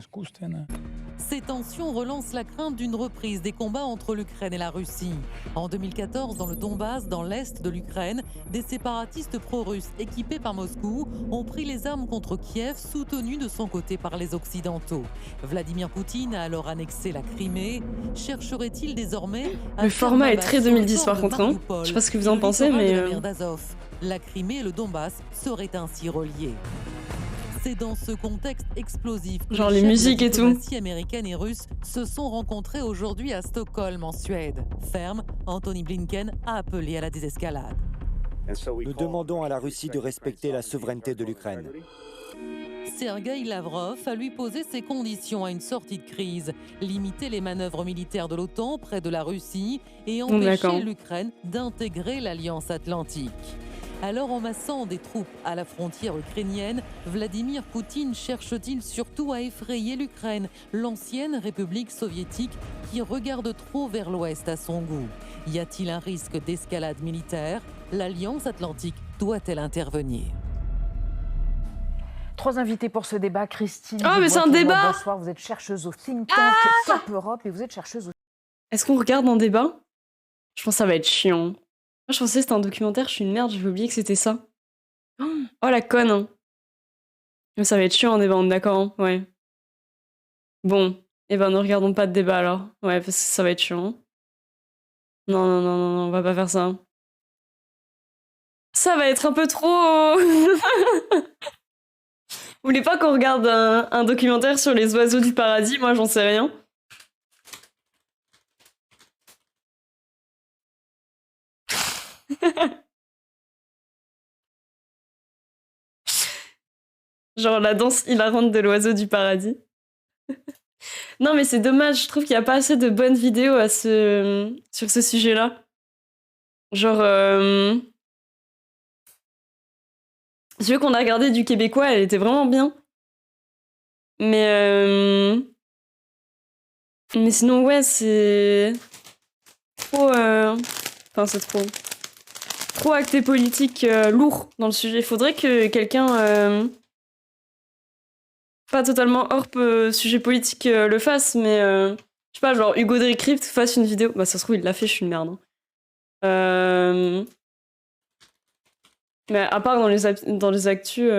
[SPEAKER 9] Ces tensions relancent la crainte d'une reprise des combats entre l'Ukraine et la Russie. En 2014, dans le Donbass, dans l'est de l'Ukraine, des séparatistes pro-russes équipés par Moscou ont pris les armes contre Kiev, soutenus de son côté par les Occidentaux. Vladimir Poutine a alors annexé la Crimée. Chercherait-il désormais à...
[SPEAKER 1] Le format est très 2010 par contre. Hein. Je sais pas ce que vous en pensez, mais...
[SPEAKER 9] La Crimée et le Donbass seraient ainsi reliés. C'est dans ce contexte explosif que
[SPEAKER 1] genre les musiques et tout.
[SPEAKER 9] Les diplomaties américaines et russes se sont rencontrées aujourd'hui à Stockholm, en Suède. Ferme, Anthony Blinken a appelé à la désescalade.
[SPEAKER 12] Nous demandons à la Russie de respecter la souveraineté de l'Ukraine.
[SPEAKER 9] Sergueï Lavrov a lui posé ses conditions à une sortie de crise. Limiter les manœuvres militaires de l'OTAN près de la Russie et empêcher l'Ukraine d'intégrer l'Alliance Atlantique. Alors, en massant des troupes à la frontière ukrainienne, Vladimir Poutine cherche-t-il surtout à effrayer l'Ukraine, l'ancienne République soviétique qui regarde trop vers l'Ouest à son goût? Y a-t-il un risque d'escalade militaire? L'Alliance Atlantique doit-elle intervenir?
[SPEAKER 13] 3 invités pour ce débat. Christine.
[SPEAKER 1] Oh, mais c'est un débat!
[SPEAKER 13] Bonsoir, vous êtes chercheuse au think tank Cap Europe et vous êtes chercheuse au...
[SPEAKER 1] Est-ce qu'on regarde un débat? Je pense que ça va être chiant. Moi, je pensais que c'était un documentaire, je suis une merde, j'avais oublié que c'était ça. Oh, la conne, hein. Mais ça va être chiant un débat, on est d'accord, hein. Ouais. Bon, eh ben, ne regardons pas de débat, alors. Ouais, parce que ça va être chiant. Non, non, non, non, on va pas faire ça. Ça va être un peu trop... Vous voulez pas qu'on regarde un documentaire sur les oiseaux du paradis? Moi, j'en sais rien. Genre la danse hilarante de l'oiseau du paradis. Non mais c'est dommage, je trouve qu'il n'y a pas assez de bonnes vidéos sur ce sujet-là. Genre... Celui qu'on a regardé du québécois, elle était vraiment bien. Mais sinon ouais, c'est... Trop... Enfin c'est trop acté politique lourd dans le sujet. Faudrait que quelqu'un pas totalement hors sujet politique le fasse, mais je sais pas, genre Hugo Decrypt fasse une vidéo. Bah ça se trouve il l'a fait, je suis une merde. Hein. Mais à part dans les actus...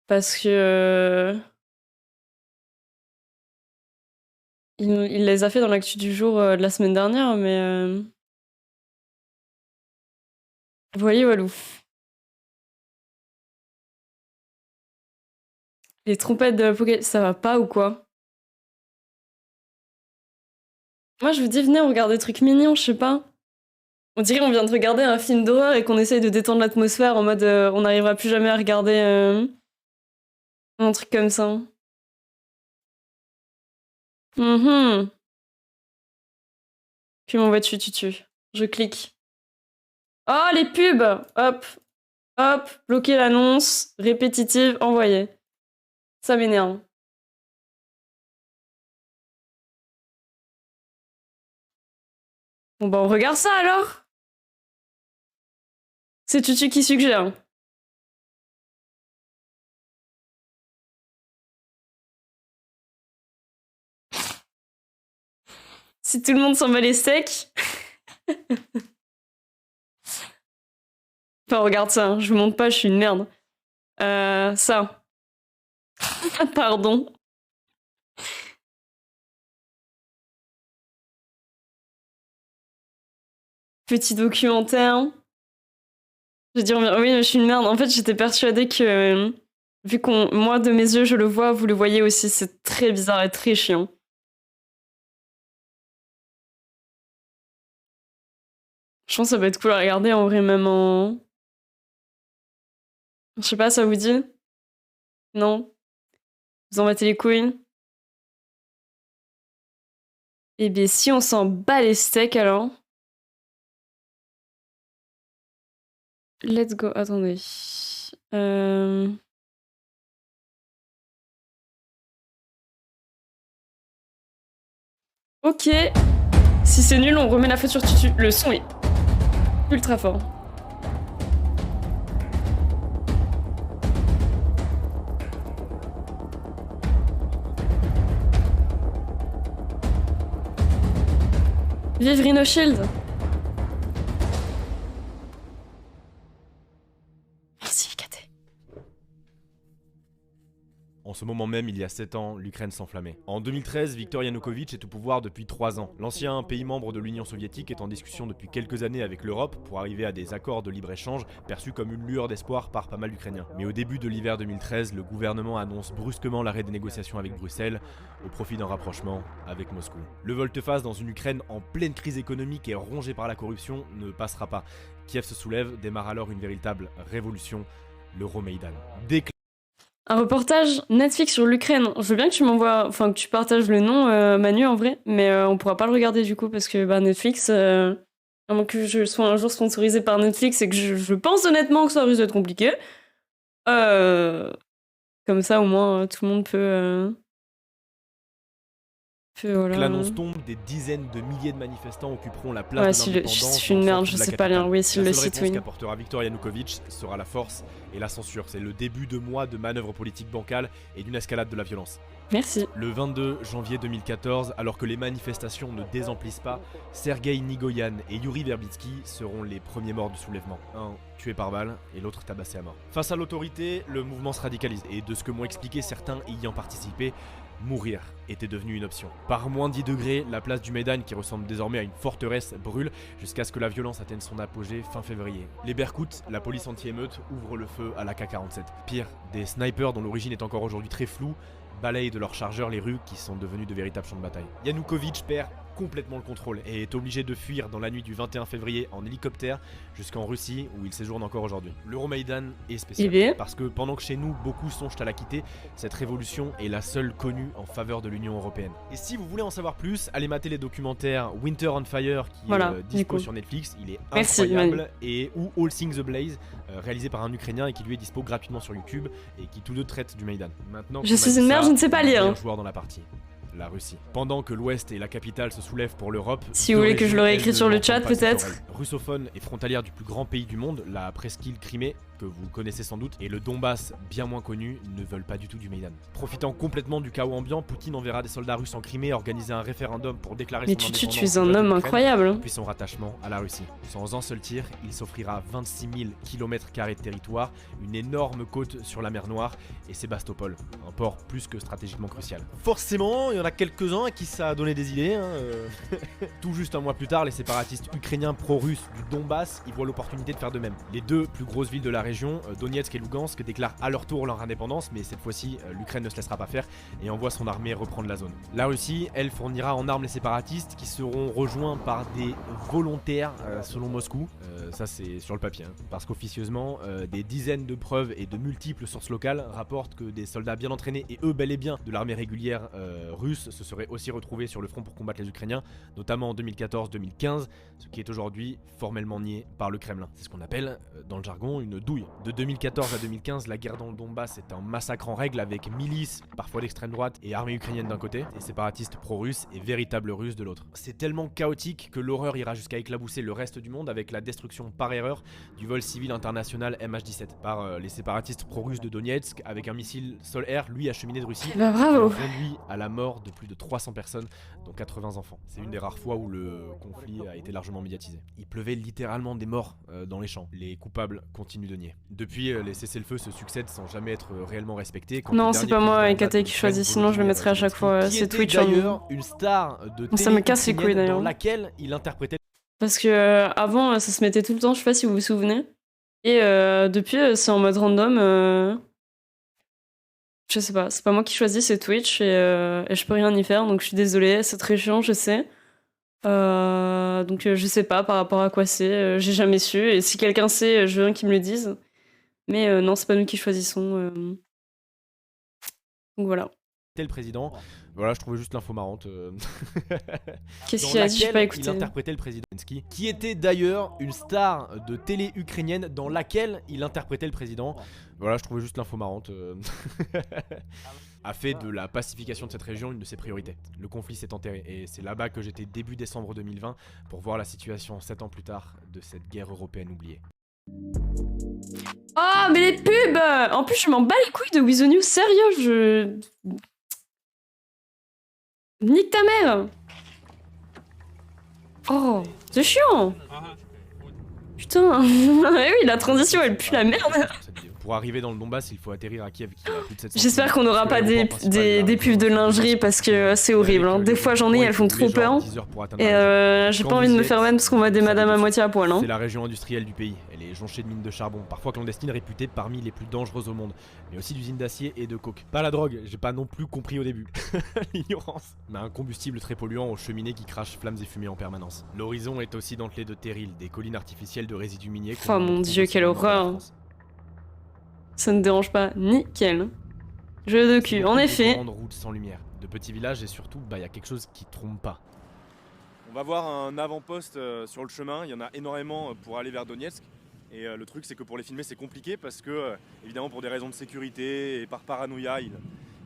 [SPEAKER 1] Parce que... Il les a fait dans l'actu du jour de la semaine dernière, mais... Voyez, Walou. Les trompettes de l'Apocalypse, ça va pas ou quoi? Moi, je vous dis, venez, on regarde des trucs mignons, je sais pas. On dirait qu'on vient de regarder un film d'horreur et qu'on essaye de détendre l'atmosphère en mode on n'arrivera plus jamais à regarder un truc comme ça. Puis m'envoie tutu. Je clique. Oh, les pubs! Hop. Hop. Bloquer l'annonce. Répétitive. Envoyer. Ça m'énerve. Bon bah on regarde ça alors. C'est Tutu qui suggère. Si tout le monde s'en bat les steaks. Enfin regarde ça, hein. Je vous montre pas, je suis une merde. Ça. Pardon. Petit documentaire. Je vais dire, oui, je suis une merde. En fait, j'étais persuadée que, vu qu'on, moi, de mes yeux, je le vois, vous le voyez aussi. C'est très bizarre et très chiant. Je pense que ça va être cool à regarder, en vrai, même en... Je sais pas, ça vous dit? Non? Vous en battez les couilles? Eh bien, si on s'en bat les steaks, alors... Let's go. Attendez. Ok. Si c'est nul, on remet la faute sur Tutu. Le son est ultra fort. Vive Rhino Shield.
[SPEAKER 14] En ce moment même, il y a 7 ans, l'Ukraine s'enflammait. En 2013, Viktor Yanukovych est au pouvoir depuis 3 ans. L'ancien pays membre de l'Union soviétique est en discussion depuis quelques années avec l'Europe pour arriver à des accords de libre-échange perçus comme une lueur d'espoir par pas mal d'Ukrainiens. Mais au début de l'hiver 2013, le gouvernement annonce brusquement l'arrêt des négociations avec Bruxelles au profit d'un rapprochement avec Moscou. Le volte-face dans une Ukraine en pleine crise économique et rongée par la corruption ne passera pas. Kiev se soulève, démarre alors une véritable révolution, l'Euromaïdan.
[SPEAKER 1] Un reportage Netflix sur l'Ukraine. Je veux bien que tu m'envoies, enfin que tu partages le nom, Manu, en vrai, mais on pourra pas le regarder du coup parce que Netflix, à moins que je sois un jour sponsorisé par Netflix et que je pense honnêtement que ça risque d'être compliqué. Comme ça, au moins, tout le monde peut. Voilà.
[SPEAKER 14] Que l'annonce tombe, des dizaines de milliers de manifestants occuperont la place de l'indépendance.
[SPEAKER 1] Je suis une merde, je sais pas lire. Oui, s'il le cite, oui.
[SPEAKER 14] La seule réponse qu'apportera Viktor Yanukovych sera la force et la censure. C'est le début de mois de manœuvres politiques bancales et d'une escalade de la violence.
[SPEAKER 1] Merci.
[SPEAKER 14] Le 22 janvier 2014, alors que les manifestations ne désemplissent pas, Sergueï Nigoyan et Yuri Verbitsky seront les premiers morts du soulèvement. Un tué par balle et l'autre tabassé à mort. Face à l'autorité, le mouvement se radicalise et de ce que m'ont expliqué certains ayant participé, mourir était devenu une option. Par moins 10 degrés, la place du Maïdan, qui ressemble désormais à une forteresse, brûle jusqu'à ce que la violence atteigne son apogée fin février. Les Berkouts, la police anti-émeute, ouvrent le feu à l'AK-47. Pire, des snipers dont l'origine est encore aujourd'hui très floue balayent de leurs chargeurs les rues qui sont devenues de véritables champs de bataille. Yanukovych perd complètement le contrôle et est obligé de fuir dans la nuit du 21 février en hélicoptère jusqu'en Russie où il séjourne encore aujourd'hui. L'Euromaïdan est spécial parce que pendant que chez nous beaucoup songent à la quitter, cette révolution est la seule connue en faveur de l'Union européenne. Et si vous voulez en savoir plus, allez mater les documentaires Winter on Fire qui est dispo sur Netflix, il est incroyable, et ou All Things Ablaze réalisé par un Ukrainien et qui lui est dispo gratuitement sur YouTube et qui tous deux traitent du Maïdan. Maintenant,
[SPEAKER 1] je suis une merde, je ne sais pas lire.
[SPEAKER 14] Joueur dans la partie. La Russie. Pendant que l'Ouest et la capitale se soulèvent pour l'Europe,
[SPEAKER 1] si vous voulez que je l'aurais écrit sur le chat peut-être.
[SPEAKER 14] Russophone et frontalière du plus grand pays du monde, la presqu'île Crimée, que vous connaissez sans doute, et le Donbass, bien moins connu, ne veulent pas du tout du Maïdan. Profitant complètement du chaos ambiant, Poutine enverra des soldats russes en Crimée organiser un référendum pour déclarer son indépendance.
[SPEAKER 1] Tu es un homme incroyable.
[SPEAKER 14] Puis son rattachement à la Russie. Sans un seul tir, il s'offrira 26 000 km² de territoire, une énorme côte sur la mer Noire et Sébastopol, un port plus que stratégiquement crucial. Forcément, il y en a quelques-uns à qui ça a donné des idées. Tout juste un mois plus tard, les séparatistes ukrainiens pro-russes du Donbass y voient l'opportunité de faire de même. Les deux plus grosses villes de la région, Donetsk et Lugansk, déclarent à leur tour leur indépendance, mais cette fois-ci, l'Ukraine ne se laissera pas faire et envoie son armée reprendre la zone. La Russie, elle, fournira en armes les séparatistes qui seront rejoints par des volontaires selon Moscou. Ça, c'est sur le papier, parce qu'officieusement, des dizaines de preuves et de multiples sources locales rapportent que des soldats bien entraînés et eux bel et bien de l'armée régulière russe se seraient aussi retrouvés sur le front pour combattre les Ukrainiens, notamment en 2014-2015, ce qui est aujourd'hui formellement nié par le Kremlin. C'est ce qu'on appelle, dans le jargon, une douille. De 2014 à 2015, la guerre dans le Donbass est un massacre en règle avec milices, parfois d'extrême droite, et armée ukrainienne d'un côté, et séparatistes pro-russes et véritables russes de l'autre. C'est tellement chaotique que l'horreur ira jusqu'à éclabousser le reste du monde avec la destruction par erreur du vol civil international MH17 par les séparatistes pro-russes de Donetsk avec un missile sol-air, lui acheminé de Russie, qui a conduit à la mort de plus de 300 personnes, dont 80 enfants. C'est une des rares fois où le conflit a été largement médiatisé. Il pleuvait littéralement des morts dans les champs. Les coupables continuent de nier. Depuis, les cessez-le-feu se succèdent sans jamais être réellement respectés.
[SPEAKER 1] Non, c'est pas moi et Kate qui choisit, sinon je le mettrai à chaque fois. C'est Twitch.
[SPEAKER 14] D'ailleurs, une star de télé
[SPEAKER 1] ça me casse les couilles d'ailleurs.
[SPEAKER 14] Dans laquelle il interprétait.
[SPEAKER 1] Parce que avant, ça se mettait tout le temps, je sais pas si vous vous souvenez. Et depuis, c'est en mode random. Je sais pas, c'est pas moi qui choisis, c'est Twitch et je peux rien y faire, donc je suis désolée, c'est très chiant, je sais. Donc je sais pas par rapport à quoi c'est, j'ai jamais su, et si quelqu'un sait, je veux bien qu'il me le dise. Mais non, c'est pas nous qui choisissons. Donc voilà.
[SPEAKER 14] Le président, voilà, je trouvais juste l'info marrante.
[SPEAKER 1] Qu'est-ce qu'il a dit? J'ai pas écouté.
[SPEAKER 14] Il interprétait le président Zelensky, qui était d'ailleurs une star de télé ukrainienne dans laquelle il interprétait le président. Voilà, je trouvais juste l'info marrante. A fait de la pacification de cette région une de ses priorités. Le conflit s'est enterré et c'est là-bas que j'étais début décembre 2020 pour voir la situation 7 ans plus tard de cette guerre européenne oubliée.
[SPEAKER 1] Oh, mais les pubs! En plus, je m'en bats les couilles de With The News, sérieux, Nique ta mère! Oh, c'est chiant! Putain! Oui, la transition, elle pue la merde!
[SPEAKER 14] Pour arriver dans le Donbass, il faut atterrir à Kiev, qui a plus de 700
[SPEAKER 1] J'espère qu'on n'aura pas des pubs de lingerie parce que c'est horrible. Hein. Des fois j'en ai, elles font trop peur. Et j'ai pas envie de me faire ban parce qu'on voit des madames à moitié à poil. Hein.
[SPEAKER 14] C'est la région industrielle du pays. Elle est jonchée de mines de charbon, parfois clandestines, réputées parmi les plus dangereuses au monde. Mais aussi d'usines d'acier et de coke. Pas la drogue, j'ai pas non plus compris au début. L'ignorance. Mais un combustible très polluant aux cheminées qui crachent flammes et fumées en permanence. L'horizon est aussi dentelé de terrils, des collines artificielles de résidus miniers.
[SPEAKER 1] Oh mon dieu, quelle horreur. Ça ne dérange pas, nickel. Jeu de cul, en effet.
[SPEAKER 14] De grandes routes sans lumière, de petits villages et surtout, y a quelque chose qui trompe pas.
[SPEAKER 15] On va voir un avant-poste sur le chemin, il y en a énormément pour aller vers Donetsk. Et le truc c'est que pour les filmer c'est compliqué parce que, évidemment pour des raisons de sécurité et par paranoïa, ils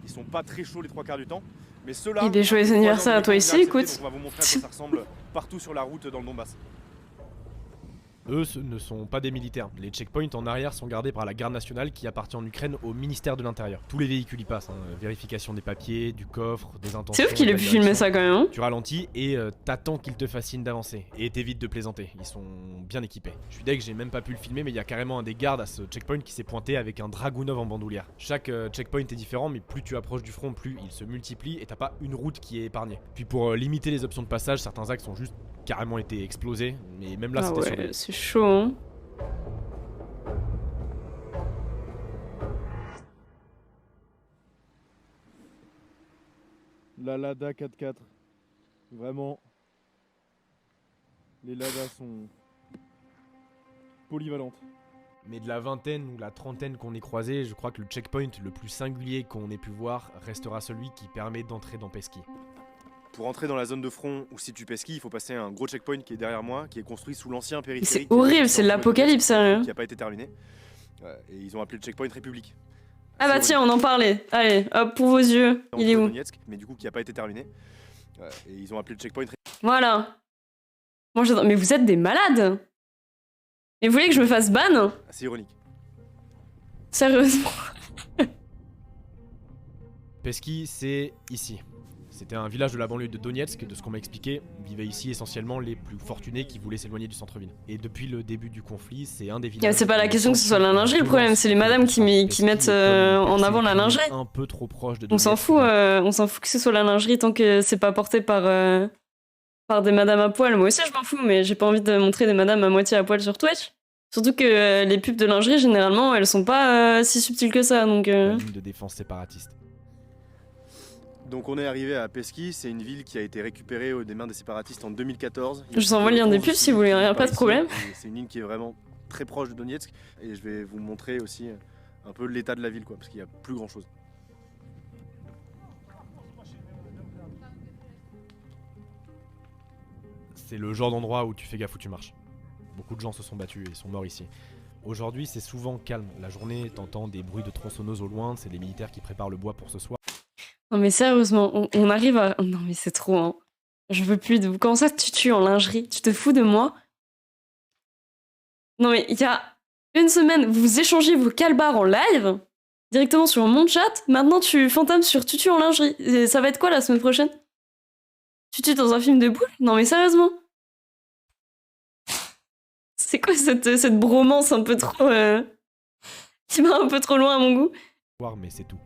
[SPEAKER 15] sont pas très chauds les 3/4 du temps. Mais ceux-là...
[SPEAKER 1] Et des joyeux anniversaires à toi ici, écoute.
[SPEAKER 15] Donc on va vous montrer à quoi ça ressemble partout sur la route dans le Donbass.
[SPEAKER 14] Eux, ce ne sont pas des militaires. Les checkpoints en arrière sont gardés par la garde nationale qui appartient en Ukraine au ministère de l'Intérieur. Tous les véhicules y passent, hein. Vérification des papiers, du coffre, des intentions...
[SPEAKER 1] C'est ouf qu'il ait pu filmer ça quand même. Hein.
[SPEAKER 14] Tu ralentis et t'attends qu'ils te fascinent d'avancer. Et t'évites de plaisanter, ils sont bien équipés. Je suis deg, j'ai même pas pu le filmer, mais il y a carrément un des gardes à ce checkpoint qui s'est pointé avec un Dragunov en bandoulière. Chaque checkpoint est différent, mais plus tu approches du front, plus il se multiplie et t'as pas une route qui est épargnée. Puis pour limiter les options de passage, certains axes ont juste carrément été explosés, mais même là c'était
[SPEAKER 1] c'est chaud hein.
[SPEAKER 15] La Lada 4x4. Vraiment. Les Lada sont polyvalentes.
[SPEAKER 14] Mais de la vingtaine ou la trentaine qu'on ait croisé, je crois que le checkpoint le plus singulier qu'on ait pu voir restera celui qui permet d'entrer dans Peski.
[SPEAKER 15] Pour entrer dans la zone de front où se situe Peski, il faut passer un gros checkpoint qui est derrière moi, qui est construit sous l'ancien périphérique.
[SPEAKER 1] C'est horrible, c'est l'apocalypse sérieux.
[SPEAKER 15] Qui n'a pas été terminé. Et ils ont appelé le checkpoint République.
[SPEAKER 1] Ah bah tiens, on en parlait. Allez, hop, pour vos yeux. Il est où?
[SPEAKER 15] Donetsk, mais du coup qui n'a pas été terminé. Et ils ont appelé le checkpoint République.
[SPEAKER 1] Voilà. Moi, mais vous êtes des malades. Et vous voulez que je me fasse ban?
[SPEAKER 15] C'est ironique.
[SPEAKER 1] Sérieusement.
[SPEAKER 14] Peski, c'est ici. C'était un village de la banlieue de Donetsk, de ce qu'on m'a expliqué, vivaient ici essentiellement les plus fortunés qui voulaient s'éloigner du centre-ville. Et depuis le début du conflit, c'est un des villages...
[SPEAKER 1] C'est pas la question que ce soit la lingerie le problème, c'est les madames qui mettent en avant la lingerie.
[SPEAKER 14] Un peu trop proche de
[SPEAKER 1] Donetsk. On s'en fout que ce soit la lingerie tant que c'est pas porté par des madames à poil. Moi aussi je m'en fous, mais j'ai pas envie de montrer des madames à moitié à poil sur Twitch. Surtout que les pubs de lingerie, généralement, elles sont pas si subtiles que ça, donc...
[SPEAKER 14] La ligne de défense séparatiste.
[SPEAKER 15] Donc on est arrivé à Peski, c'est une ville qui a été récupérée des mains des séparatistes en 2014.
[SPEAKER 1] Je vous envoie le lien des pubs si vous voulez, y a pas de problème.
[SPEAKER 15] C'est une ligne qui est vraiment très proche de Donetsk et je vais vous montrer aussi un peu l'état de la ville, quoi, parce qu'il n'y a plus grand chose.
[SPEAKER 14] C'est le genre d'endroit où tu fais gaffe où tu marches. Beaucoup de gens se sont battus et sont morts ici. Aujourd'hui c'est souvent calme, la journée t'entends des bruits de tronçonneuses au loin, c'est les militaires qui préparent le bois pour ce soir.
[SPEAKER 1] Non mais sérieusement, on arrive à... Non mais c'est trop, hein. Je veux plus de vous. Comment ça tu tues en lingerie? Tu te fous de moi? Non mais il y a une semaine, vous échangez vos calbars en live, directement sur mon chat, maintenant tu fantasmes sur tutu en lingerie. Et ça va être quoi la semaine prochaine? Tutu dans un film de boule? Non mais sérieusement? C'est quoi cette bromance un peu trop... qui va un peu trop loin à mon goût?
[SPEAKER 14] Mais c'est tout.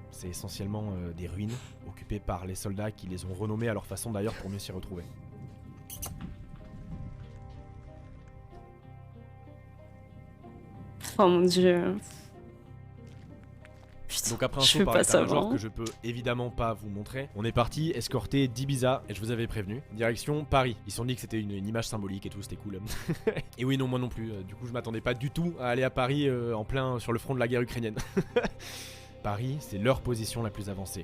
[SPEAKER 14] C'est essentiellement des ruines, occupées par les soldats qui les ont renommées à leur façon d'ailleurs pour mieux s'y retrouver.
[SPEAKER 1] Oh mon dieu.
[SPEAKER 14] Putain, donc après un saut par l'état-major que je peux évidemment pas vous montrer, on est parti escorter d'Ibiza, et je vous avais prévenu, direction Paris. Ils se sont dit que c'était une image symbolique et tout, c'était cool. Et oui, non, moi non plus, du coup je m'attendais pas du tout à aller à Paris en plein sur le front de la guerre ukrainienne. Paris, c'est leur position la plus avancée.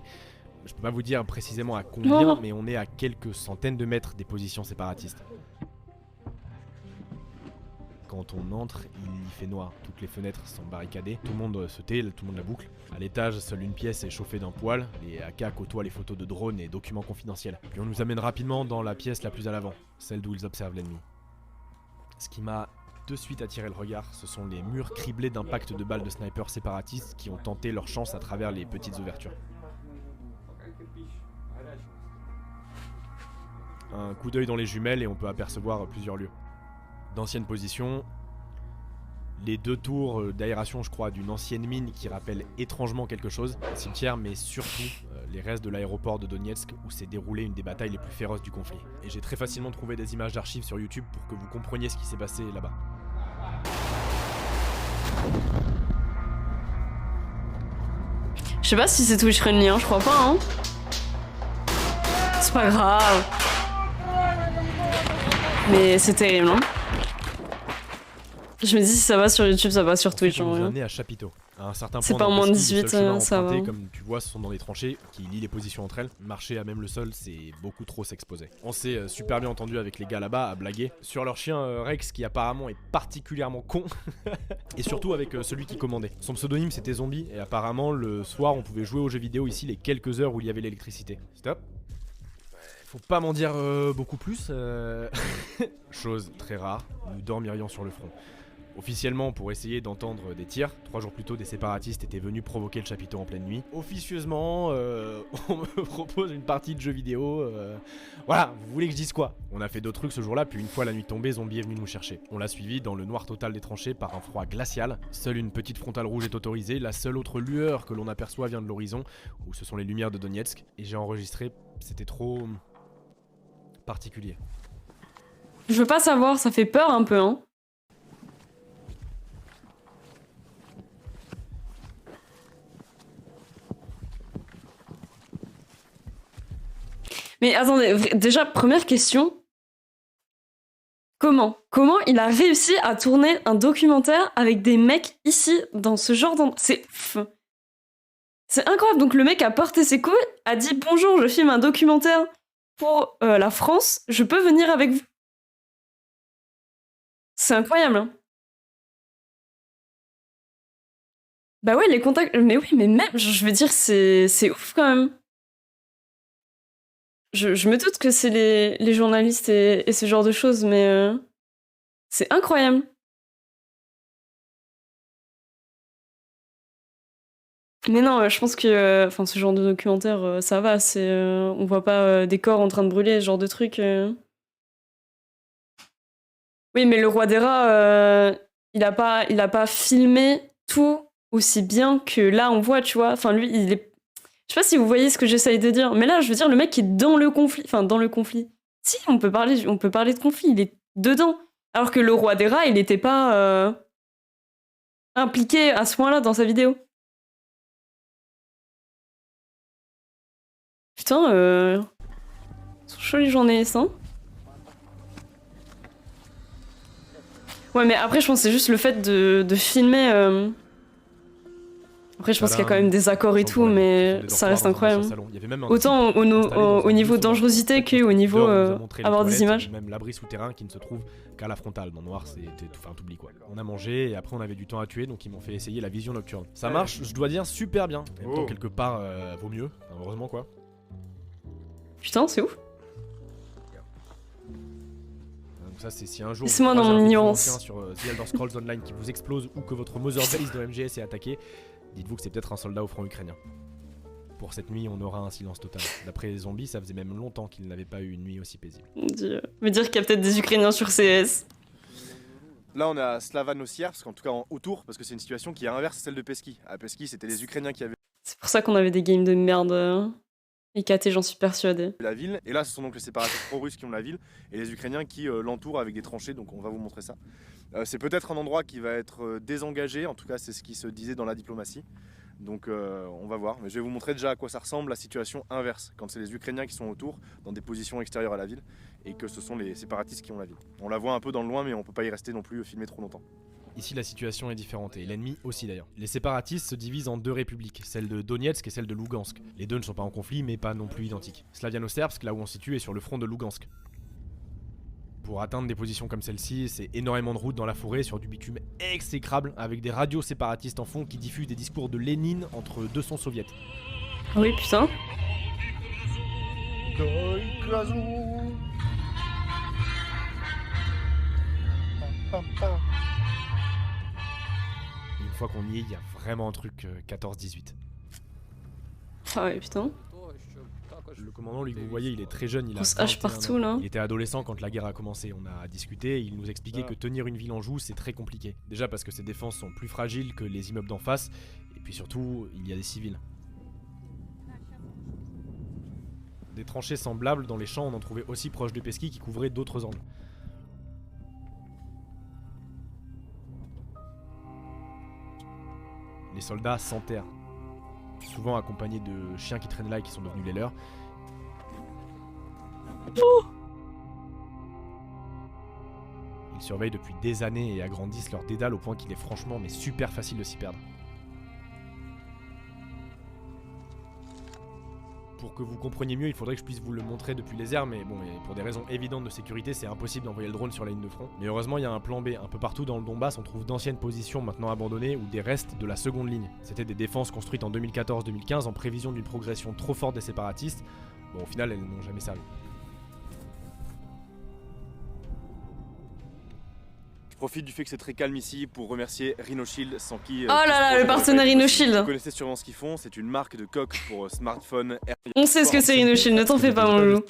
[SPEAKER 14] Je peux pas vous dire précisément à combien, mais on est à quelques centaines de mètres des positions séparatistes. Quand on entre, il fait noir, toutes les fenêtres sont barricadées, tout le monde se tait, tout le monde la boucle. À l'étage, seule une pièce est chauffée d'un poêle, les AK côtoient les photos de drones et documents confidentiels. Puis on nous amène rapidement dans la pièce la plus à l'avant, celle d'où ils observent l'ennemi. Ce qui m'a de suite attiré le regard, ce sont les murs criblés d'impacts de balles de snipers séparatistes qui ont tenté leur chance à travers les petites ouvertures. Un coup d'œil dans les jumelles et on peut apercevoir plusieurs lieux. D'anciennes positions, Les 2 tours d'aération, je crois, d'une ancienne mine qui rappelle étrangement quelque chose, un cimetière, mais surtout les restes de l'aéroport de Donetsk où s'est déroulée une des batailles les plus féroces du conflit. Et j'ai très facilement trouvé des images d'archives sur YouTube pour que vous compreniez ce qui s'est passé là-bas.
[SPEAKER 1] Je sais pas si c'est Twitch friendly, hein, je crois pas, hein. C'est pas grave. Mais c'est terrible, hein. Je me dis si ça va sur YouTube, ça va sur Twitch.
[SPEAKER 14] On nous a amené à Chapiteau. À un certain
[SPEAKER 1] c'est
[SPEAKER 14] point
[SPEAKER 1] pas
[SPEAKER 14] dans
[SPEAKER 1] moins de
[SPEAKER 14] Pesky,
[SPEAKER 1] 18, ça va.
[SPEAKER 14] Comme tu vois, ce sont dans des tranchées qui lient les positions entre elles. Marcher à même le sol, c'est beaucoup trop s'exposer. On s'est super bien entendu avec les gars là-bas à blaguer sur leur chien Rex qui apparemment est particulièrement con. Et surtout avec celui qui commandait. Son pseudonyme c'était Zombie et apparemment le soir on pouvait jouer aux jeux vidéo ici les quelques heures où il y avait l'électricité. Stop. Faut pas m'en dire beaucoup plus. Chose très rare, nous dormirions sur le front. Officiellement pour essayer d'entendre des tirs, 3 jours plus tôt des séparatistes étaient venus provoquer le chapiteau en pleine nuit. Officieusement, on me propose une partie de jeux vidéo, voilà, vous voulez que je dise quoi? On a fait d'autres trucs ce jour-là, puis une fois la nuit tombée, Zombie est venu nous chercher. On l'a suivi dans le noir total des tranchées par un froid glacial. Seule une petite frontale rouge est autorisée, la seule autre lueur que l'on aperçoit vient de l'horizon, où ce sont les lumières de Donetsk, et j'ai enregistré, c'était trop particulier.
[SPEAKER 1] Je veux pas savoir, ça fait peur un peu, hein. Mais attendez, déjà, première question. Comment il a réussi à tourner un documentaire avec des mecs ici, dans ce genre d'endroit? C'est incroyable. Donc le mec a porté ses couilles, a dit « Bonjour, je filme un documentaire pour la France, je peux venir avec vous ?» C'est incroyable, hein. Bah ouais, les contacts... Mais oui, mais même, je veux dire, c'est ouf quand même. Je me doute que c'est les journalistes et ce genre de choses, mais c'est incroyable. Mais non, je pense que ce genre de documentaire, ça va. On voit pas des corps en train de brûler, ce genre de truc. Oui, mais le roi des rats, il a pas filmé tout aussi bien que là, on voit, tu vois. Enfin, lui, il est... Je sais pas si vous voyez ce que j'essaye de dire, mais là, je veux dire, le mec est dans le conflit. Enfin, dans le conflit. Si, on peut parler de conflit, il est dedans. Alors que le roi des rats, il était pas impliqué à ce point-là dans sa vidéo. Putain, ils sont chauds les journalistes, hein. Ouais, mais après, je pense que c'est juste le fait de filmer... Après, je pense qu'il y a quand même des accords et tout, mais ça reste incroyable. Autant au niveau dangerosité qu'au niveau avoir des images.
[SPEAKER 14] Même l'abri souterrain qui ne se trouve qu'à la frontale. Dans le noir, t'oublies quoi. On a mangé et après on avait du temps à tuer, donc ils m'ont fait essayer la vision nocturne. Ça marche, je dois dire, super bien. En même temps, quelque part, vaut mieux. Enfin, heureusement quoi.
[SPEAKER 1] Putain, c'est ouf.
[SPEAKER 14] Donc ça, c'est si un jour
[SPEAKER 1] laisse-moi dans mon ignorance
[SPEAKER 14] sur The Elder Scrolls Online qui vous explose ou que votre mother base de MGS est attaqué, dites-vous que c'est peut-être un soldat au front ukrainien. Pour cette nuit, on aura un silence total. D'après les zombies, ça faisait même longtemps qu'ils n'avaient pas eu une nuit aussi paisible.
[SPEAKER 1] Mon Dieu. Me dire qu'il y a peut-être des Ukrainiens sur CS.
[SPEAKER 15] Là, on est à Slavano-Siersk, en tout cas autour, parce que c'est une situation qui est inverse à celle de Pesky. À Pesky, c'était les Ukrainiens qui avaient...
[SPEAKER 1] C'est pour ça qu'on avait des games de merde éclatés, j'en suis persuadé.
[SPEAKER 15] La ville, et là, ce sont donc les séparatistes pro-russes qui ont la ville, et les Ukrainiens qui l'entourent avec des tranchées, donc on va vous montrer ça. C'est peut-être un endroit qui va être désengagé, en tout cas c'est ce qui se disait dans la diplomatie. Donc on va voir, mais je vais vous montrer déjà à quoi ça ressemble la situation inverse, quand c'est les Ukrainiens qui sont autour, dans des positions extérieures à la ville, et que ce sont les séparatistes qui ont la ville. On la voit un peu dans le loin, mais on peut pas y rester non plus filmer trop longtemps.
[SPEAKER 14] Ici la situation est différente, et l'ennemi aussi d'ailleurs. Les séparatistes se divisent en 2 républiques, celle de Donetsk et celle de Lugansk. Les deux ne sont pas en conflit, mais pas non plus identiques. Slaviano-Serbsk, là où on se situe, est sur le front de Lugansk. Pour atteindre des positions comme celle-ci, c'est énormément de routes dans la forêt sur du bitume exécrable avec des radios séparatistes en fond qui diffusent des discours de Lénine entre 2 sons soviétiques.
[SPEAKER 1] Ah oui, putain.
[SPEAKER 14] Une fois qu'on y est, il y a vraiment un truc 14-18.
[SPEAKER 1] Ah ouais, putain.
[SPEAKER 14] Le commandant, lui, que vous voyez, il est très jeune, il a
[SPEAKER 1] On se hache
[SPEAKER 14] 21
[SPEAKER 1] partout,
[SPEAKER 14] ans.
[SPEAKER 1] là.
[SPEAKER 14] Il était adolescent quand la guerre a commencé, on a discuté, et il nous expliquait que tenir une ville en joue, c'est très compliqué. Déjà parce que ses défenses sont plus fragiles que les immeubles d'en face, et puis surtout, il y a des civils. Des tranchées semblables dans les champs, on en trouvait aussi proche de Pesky qui couvraient d'autres angles. Les soldats s'enterrent, souvent accompagnés de chiens qui traînent là et qui sont devenus les leurs. Ils surveillent depuis des années et agrandissent leur dédale au point qu'il est franchement mais super facile de s'y perdre. Pour que vous compreniez mieux, il faudrait que je puisse vous le montrer depuis les airs, mais bon, pour des raisons évidentes de sécurité, c'est impossible d'envoyer le drone sur la ligne de front. Mais heureusement, il y a un plan B. Un peu partout dans le Donbass, on trouve d'anciennes positions maintenant abandonnées ou des restes de la seconde ligne. C'était des défenses construites en 2014-2015 en prévision d'une progression trop forte des séparatistes. Bon, au final, elles n'ont jamais servi.
[SPEAKER 15] Je profite du fait que c'est très calme ici pour remercier Rhino Shield, sans qui...
[SPEAKER 1] Oh là là, le partenaire Rhino Shield.
[SPEAKER 15] Vous connaissez sûrement ce qu'ils font, c'est une marque de coque pour smartphone.
[SPEAKER 1] On sait ce que c'est Rhino Shield, ne t'en fais pas mon loup.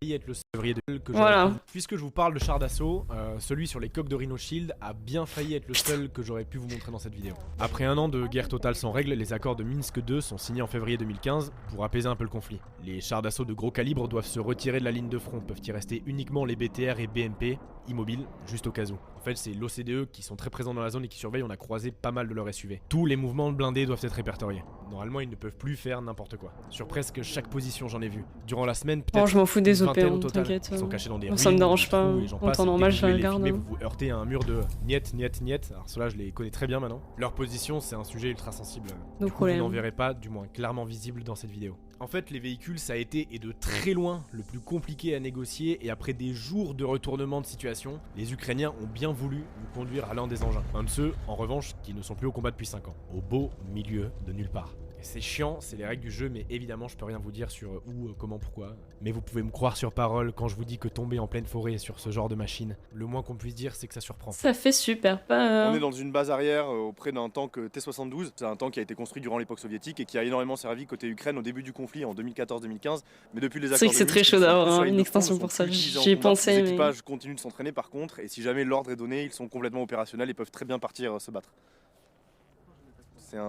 [SPEAKER 14] Être le février que
[SPEAKER 1] voilà.
[SPEAKER 14] Puisque je vous parle de char d'assaut, celui sur les coques de Rhino Shield a bien failli être le seul que j'aurais pu vous montrer dans cette vidéo. Après un an de guerre totale sans règles, les accords de Minsk II sont signés en février 2015 pour apaiser un peu le conflit. Les chars d'assaut de gros calibre doivent se retirer de la ligne de front, peuvent y rester uniquement les BTR et BMP, immobiles, juste au cas où. En fait, c'est l'OCDE qui sont très présents dans la zone et qui surveillent, on a croisé pas mal de leurs SUV. Tous les mouvements blindés doivent être répertoriés. Normalement, ils ne peuvent plus faire n'importe quoi. Sur presque chaque position, j'en ai vu. Durant la semaine, peut-être.
[SPEAKER 1] Oh, je m'en fous des OP,
[SPEAKER 14] t'inquiète. Ils sont cachés dans des ruines,
[SPEAKER 1] ça me dérange pas. En temps normal, je la
[SPEAKER 14] regarde.
[SPEAKER 1] regarde.
[SPEAKER 14] Vous vous heurtez à un mur de niet. Alors ceux-là, je les connais très bien maintenant. Leur position, c'est un sujet ultra sensible. Du coup, vous n'en verrez pas, du moins clairement visible dans cette vidéo. En fait, les véhicules, ça a été, et de très loin, le plus compliqué à négocier, et après des jours de retournement de situation, les Ukrainiens ont bien voulu nous conduire à l'un des engins. Un de ceux, en revanche, qui ne sont plus au combat depuis 5 ans. Au beau milieu de nulle part. C'est chiant, c'est les règles du jeu, mais évidemment je peux rien vous dire sur où, comment, pourquoi. Mais vous pouvez me croire sur parole quand je vous dis que tomber en pleine forêt sur ce genre de machine, le moins qu'on puisse dire c'est que ça surprend.
[SPEAKER 1] Ça fait super peur.
[SPEAKER 15] On est dans une base arrière auprès d'un tank T-72. C'est un tank qui a été construit durant l'époque soviétique et qui a énormément servi côté Ukraine au début du conflit en 2014-2015. Mais depuis les accords
[SPEAKER 1] c'est vrai que c'est très chaud d'avoir une extension pour ça, j'y ai pensé.
[SPEAKER 15] Les équipages continuent de s'entraîner par contre, et si jamais l'ordre est donné, ils sont complètement opérationnels et peuvent très bien partir se battre.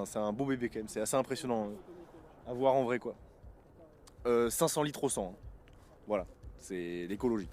[SPEAKER 15] C'est un beau bébé quand même, c'est assez impressionnant à voir en vrai quoi. 500 litres au 100, hein. Voilà, c'est l'écologie.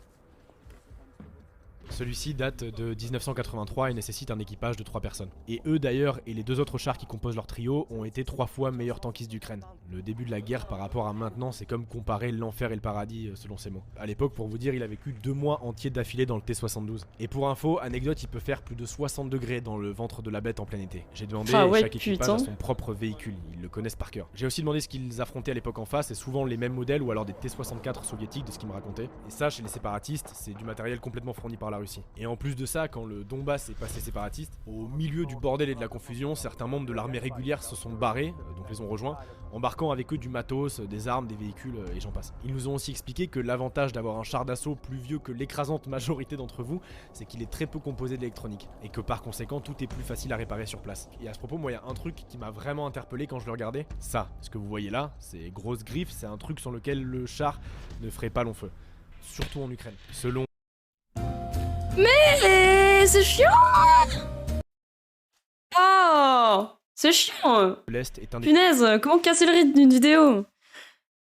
[SPEAKER 14] Celui-ci date de 1983 et nécessite un équipage de 3 personnes. Et eux d'ailleurs, et les 2 autres chars qui composent leur trio, ont été 3 fois meilleurs tankistes d'Ukraine. Le début de la guerre par rapport à maintenant, c'est comme comparer l'enfer et le paradis selon ses mots. À l'époque, pour vous dire, il a vécu 2 mois entiers d'affilée dans le T-72. Et pour info, anecdote, il peut faire plus de 60 degrés dans le ventre de la bête en plein été. J'ai demandé chaque équipage à son propre véhicule, ils le connaissent par cœur. J'ai aussi demandé ce qu'ils affrontaient à l'époque en face, et souvent les mêmes modèles ou alors des T-64 soviétiques de ce qu'ils me racontaient. Et ça, chez les séparatistes, c'est du matériel complètement fourni par la Russie. Et en plus de ça, quand le Donbass est passé séparatiste, au milieu du bordel et de la confusion, certains membres de l'armée régulière se sont barrés, donc les ont rejoints, embarquant avec eux du matos, des armes, des véhicules et j'en passe. Ils nous ont aussi expliqué que l'avantage d'avoir un char d'assaut plus vieux que l'écrasante majorité d'entre vous, c'est qu'il est très peu composé d'électronique, et que par conséquent tout est plus facile à réparer sur place. Et à ce propos, moi il y a un truc qui m'a vraiment interpellé quand je le regardais, ça, ce que vous voyez là, c'est grosses griffes, c'est un truc sur lequel le char ne ferait pas long feu. Surtout en Ukraine. Selon...
[SPEAKER 1] Mais c'est chiant. Oh, c'est chiant.
[SPEAKER 14] L'Est est un des...
[SPEAKER 1] Punaise, comment casser le rythme d'une vidéo?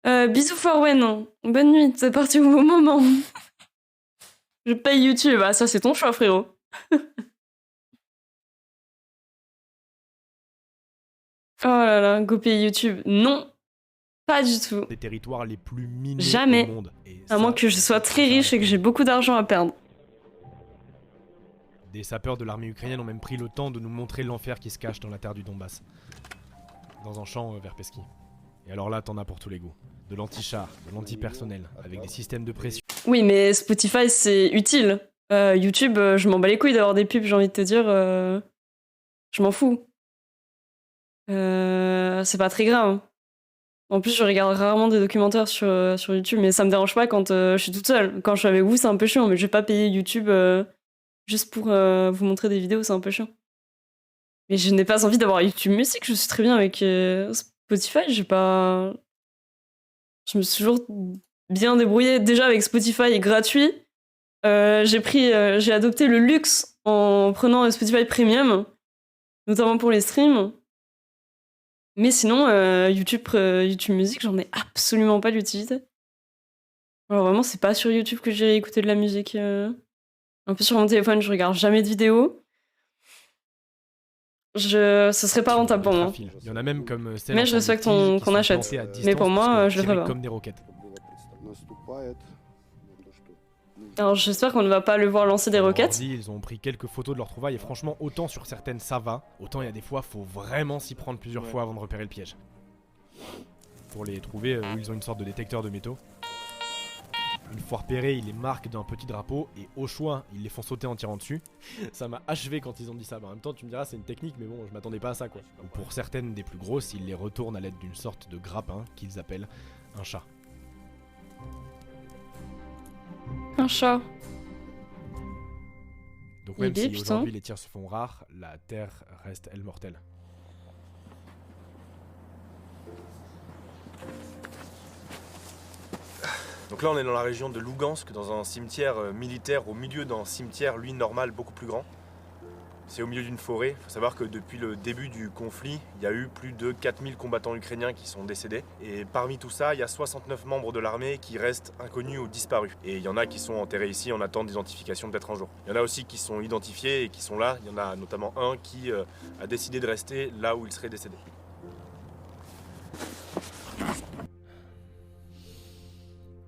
[SPEAKER 1] Bisous Forwen, bonne nuit, c'est parti au bon moment. Je paye YouTube, ah ça c'est ton choix frérot. Oh là là, go payer YouTube, non, pas du tout.
[SPEAKER 14] Des territoires les plus minés
[SPEAKER 1] jamais.
[SPEAKER 14] Au monde.
[SPEAKER 1] À moins que je sois très riche et que j'ai beaucoup d'argent à perdre.
[SPEAKER 14] Des sapeurs de l'armée ukrainienne ont même pris le temps de nous montrer l'enfer qui se cache dans la terre du Donbass. Dans un champ vers Pesky. Et alors là, t'en as pour tous les goûts. De l'anti-char, de l'anti-personnel, avec des systèmes de pression.
[SPEAKER 1] Oui, mais Spotify, c'est utile. YouTube, je m'en bats les couilles d'avoir des pubs, j'ai envie de te dire. Je m'en fous. C'est pas très grave. En plus, je regarde rarement des documentaires sur YouTube, mais ça me dérange pas quand je suis toute seule. Quand je suis avec vous, c'est un peu chiant, mais je vais pas payer YouTube... juste pour vous montrer des vidéos, c'est un peu chiant. Mais je n'ai pas envie d'avoir YouTube Music, je suis très bien avec Spotify, j'ai pas Je me suis toujours bien débrouillée. Déjà avec Spotify gratuit, j'ai adopté le luxe en prenant Spotify Premium, notamment pour les streams. Mais sinon, YouTube Music, j'en ai absolument pas d'utilité. Alors vraiment, c'est pas sur YouTube que j'ai écouté de la musique. En plus, sur mon téléphone, je regarde jamais de vidéos. Ce serait pas rentable pour moi.
[SPEAKER 14] Il y en a même comme celle
[SPEAKER 1] mais je respecte qu'on achète. Mais pour moi, je le ferai pas.
[SPEAKER 14] Comme des roquettes.
[SPEAKER 1] Alors j'espère qu'on ne va pas le voir lancer des roquettes.
[SPEAKER 14] Ils ont pris quelques photos de leurs trouvailles et franchement, autant sur certaines ça va, autant il y a des fois, faut vraiment s'y prendre plusieurs fois avant de repérer le piège. Pour les trouver, où ils ont une sorte de détecteur de métaux. Une fois repérés, ils les marquent d'un petit drapeau et au choix, ils les font sauter en tirant dessus. Ça m'a achevé quand ils ont dit ça. En même temps, tu me diras, c'est une technique, mais bon, je m'attendais pas à ça quoi. Ou pour certaines des plus grosses, ils les retournent à l'aide d'une sorte de grappin qu'ils appellent un chat.
[SPEAKER 1] Un chat.
[SPEAKER 14] Donc même si aujourd'hui les tirs se font rares, la Terre reste elle mortelle.
[SPEAKER 15] Donc là on est dans la région de Lugansk, dans un cimetière militaire au milieu d'un cimetière lui normal beaucoup plus grand. C'est au milieu d'une forêt. Il faut savoir que depuis le début du conflit, il y a eu plus de 4000 combattants ukrainiens qui sont décédés. Et parmi tout ça, il y a 69 membres de l'armée qui restent inconnus ou disparus. Et il y en a qui sont enterrés ici en attente d'identification peut-être un jour. Il y en a aussi qui sont identifiés et qui sont là. Il y en a notamment un qui a décidé de rester là où il serait décédé.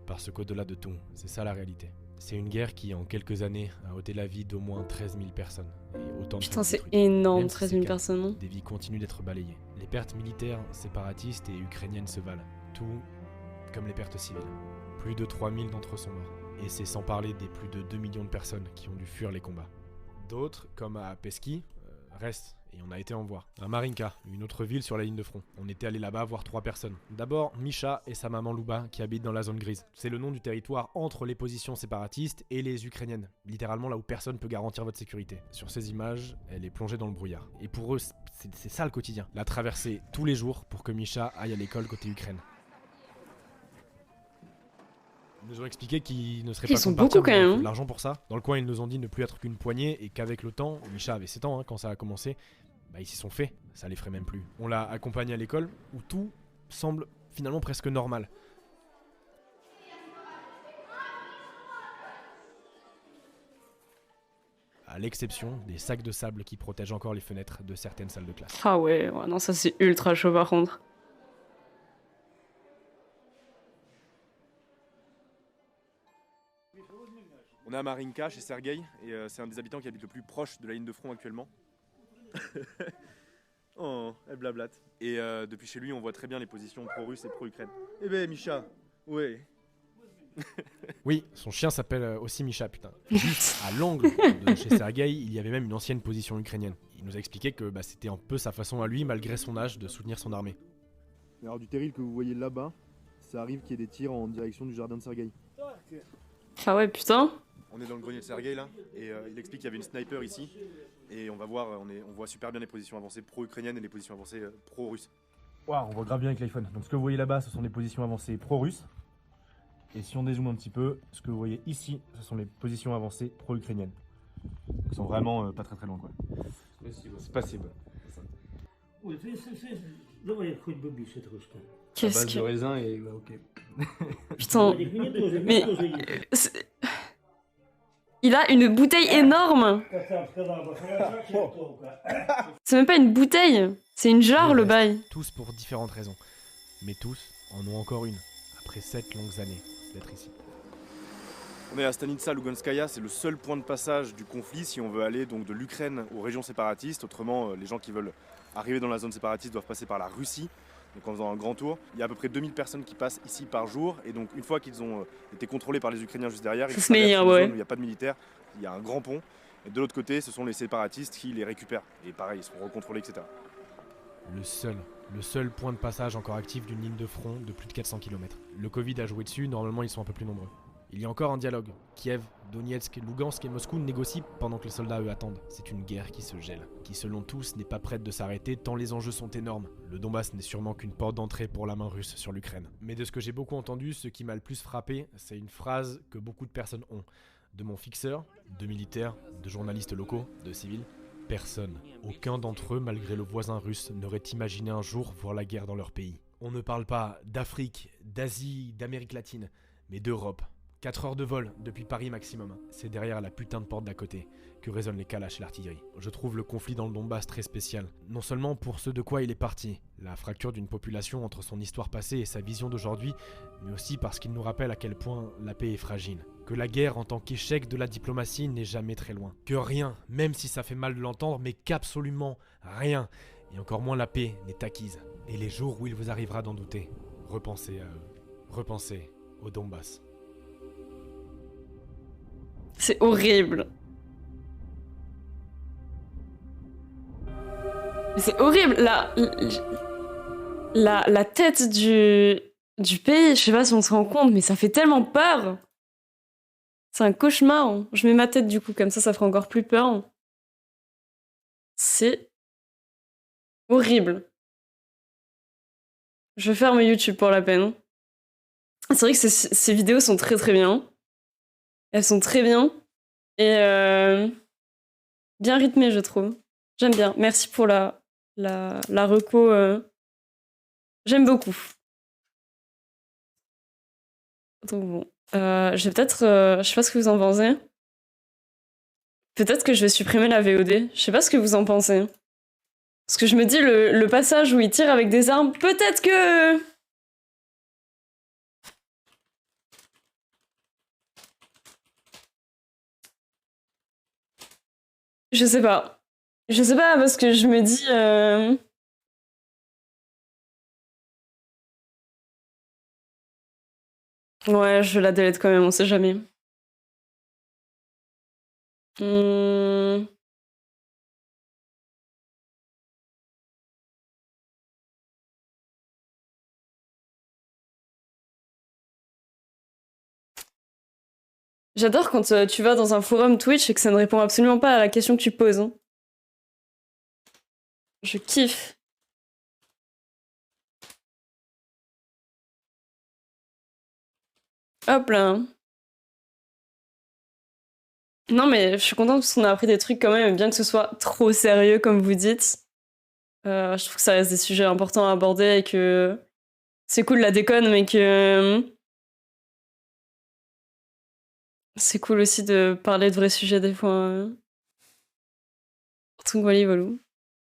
[SPEAKER 14] Parce qu'au-delà de tout, c'est ça la réalité. C'est une guerre qui, en quelques années, a ôté la vie d'au moins 13 000 personnes. Et autant de
[SPEAKER 1] putain, c'est énorme, 13 000 personnes.
[SPEAKER 14] Des vies continuent d'être balayées. Les pertes militaires, séparatistes et ukrainiennes se valent. Tout comme les pertes civiles. Plus de 3 000 d'entre eux sont morts. Et c'est sans parler des plus de 2 millions de personnes qui ont dû fuir les combats. D'autres, comme à Pesky, restent. Et on a été en voir. À Marinka, une autre ville sur la ligne de front. On était allé là-bas voir 3 personnes. D'abord, Misha et sa maman Luba qui habitent dans la zone grise. C'est le nom du territoire entre les positions séparatistes et les ukrainiennes. Littéralement là où personne peut garantir votre sécurité. Sur ces images, elle est plongée dans le brouillard. Et pour eux, c'est ça le quotidien. La traversée tous les jours pour que Misha aille à l'école côté Ukraine. Ils nous ont expliqué qu'ils ne seraient pas
[SPEAKER 1] sont beaucoup quand même.
[SPEAKER 14] De l'argent pour ça. Dans le coin, ils nous ont dit ne plus être qu'une poignée et qu'avec le temps, Misha avait 7 ans quand ça a commencé, ils s'y sont fait, ça les ferait même plus. On l'a accompagné à l'école où tout semble finalement presque normal. À l'exception des sacs de sable qui protègent encore les fenêtres de certaines salles de classe.
[SPEAKER 1] Ah ouais, non, ça c'est ultra chaud par contre.
[SPEAKER 15] On est à Marinka chez Sergueï et c'est un des habitants qui habite le plus proche de la ligne de front actuellement. Oh, elle blablate. Et depuis chez lui, on voit très bien les positions pro-russes et pro-ukraine. Eh ben, Misha, ouais.
[SPEAKER 14] Oui, son chien s'appelle aussi Misha, putain. Juste à l'angle de chez Sergueï, il y avait même une ancienne position ukrainienne. Il nous a expliqué que c'était un peu sa façon à lui, malgré son âge, de soutenir son armée.
[SPEAKER 15] Alors du terril que vous voyez là-bas, ça arrive qu'il y ait des tirs en direction du jardin de Sergueï.
[SPEAKER 1] Ah ouais, putain.
[SPEAKER 15] On est dans le grenier de Sergueï là, et il explique qu'il y avait une sniper ici, et on va voir, on voit super bien les positions avancées pro-ukrainiennes et les positions avancées pro-russes.
[SPEAKER 16] Waouh, on voit grave bien avec l'iPhone. Donc ce que vous voyez là-bas, ce sont des positions avancées pro-russes. Et si on dézoome un petit peu, ce que vous voyez ici, ce sont les positions avancées pro-ukrainiennes. Ils sont vraiment pas très loin quoi. C'est passible.
[SPEAKER 1] Qu'est-ce que...
[SPEAKER 16] de raisin et ok.
[SPEAKER 1] Putain, mais... Il a une bouteille énorme. C'est même pas une bouteille, c'est une jarre le bail.
[SPEAKER 14] Tous pour différentes raisons, mais tous en ont encore une, après 7 longues années d'être ici.
[SPEAKER 15] On est à Stanitsa Luganskaya, c'est le seul point de passage du conflit si on veut aller donc de l'Ukraine aux régions séparatistes. Autrement, les gens qui veulent arriver dans la zone séparatiste doivent passer par la Russie. Donc en faisant un grand tour, il y a à peu près 2000 personnes qui passent ici par jour. Et donc une fois qu'ils ont été contrôlés par les Ukrainiens juste derrière, ils traversent une zone où il n'y a pas de militaires, il y a un grand pont. Et de l'autre côté, ce sont les séparatistes qui les récupèrent. Et pareil, ils sont recontrôlés, etc.
[SPEAKER 14] Le seul point de passage encore actif d'une ligne de front de plus de 400 km. Le Covid a joué dessus, normalement ils sont un peu plus nombreux. Il y a encore un dialogue. Kiev, Donetsk, Lugansk et Moscou négocient pendant que les soldats eux attendent. C'est une guerre qui se gèle, qui selon tous n'est pas prête de s'arrêter tant les enjeux sont énormes. Le Donbass n'est sûrement qu'une porte d'entrée pour la main russe sur l'Ukraine. Mais de ce que j'ai beaucoup entendu, ce qui m'a le plus frappé, c'est une phrase que beaucoup de personnes ont. De mon fixeur, de militaires, de journalistes locaux, de civils, personne, aucun d'entre eux, malgré le voisin russe, n'aurait imaginé un jour voir la guerre dans leur pays. On ne parle pas d'Afrique, d'Asie, d'Amérique latine, mais d'Europe. 4 heures de vol depuis Paris maximum. C'est derrière la putain de porte d'à côté que résonnent les calaches et l'artillerie. Je trouve le conflit dans le Donbass très spécial. Non seulement pour ce de quoi il est parti, la fracture d'une population entre son histoire passée et sa vision d'aujourd'hui, mais aussi parce qu'il nous rappelle à quel point la paix est fragile. Que la guerre en tant qu'échec de la diplomatie n'est jamais très loin. Que rien, même si ça fait mal de l'entendre, mais qu'absolument rien, et encore moins la paix, n'est acquise. Et les jours où il vous arrivera d'en douter, repensez à eux. Repensez au Donbass.
[SPEAKER 1] C'est horrible. C'est horrible. La tête du pays, je sais pas si on se rend compte, mais ça fait tellement peur. C'est un cauchemar. Hein. Je mets ma tête du coup, comme ça ferait encore plus peur. Hein. C'est horrible. Je ferme YouTube pour la peine. C'est vrai que ces vidéos sont très très bien. Elles sont très bien. Et bien rythmées, je trouve. J'aime bien. Merci pour la reco. J'aime beaucoup. Donc bon. Je vais peut-être... je sais pas ce que vous en pensez. Peut-être que je vais supprimer la VOD. Je sais pas ce que vous en pensez. Parce que je me dis, le passage où il tire avec des armes, peut-être que... Je sais pas. Je sais pas, parce que je me dis... Ouais, je la délète quand même, on sait jamais. J'adore quand tu vas dans un forum Twitch et que ça ne répond absolument pas à la question que tu poses. Hein. Je kiffe. Hop là. Non mais je suis contente parce qu'on a appris des trucs quand même, bien que ce soit trop sérieux comme vous dites. Je trouve que ça reste des sujets importants à aborder et que c'est cool la déconne, mais que c'est cool aussi de parler de vrais sujets des fois. Donc voilà, voilà.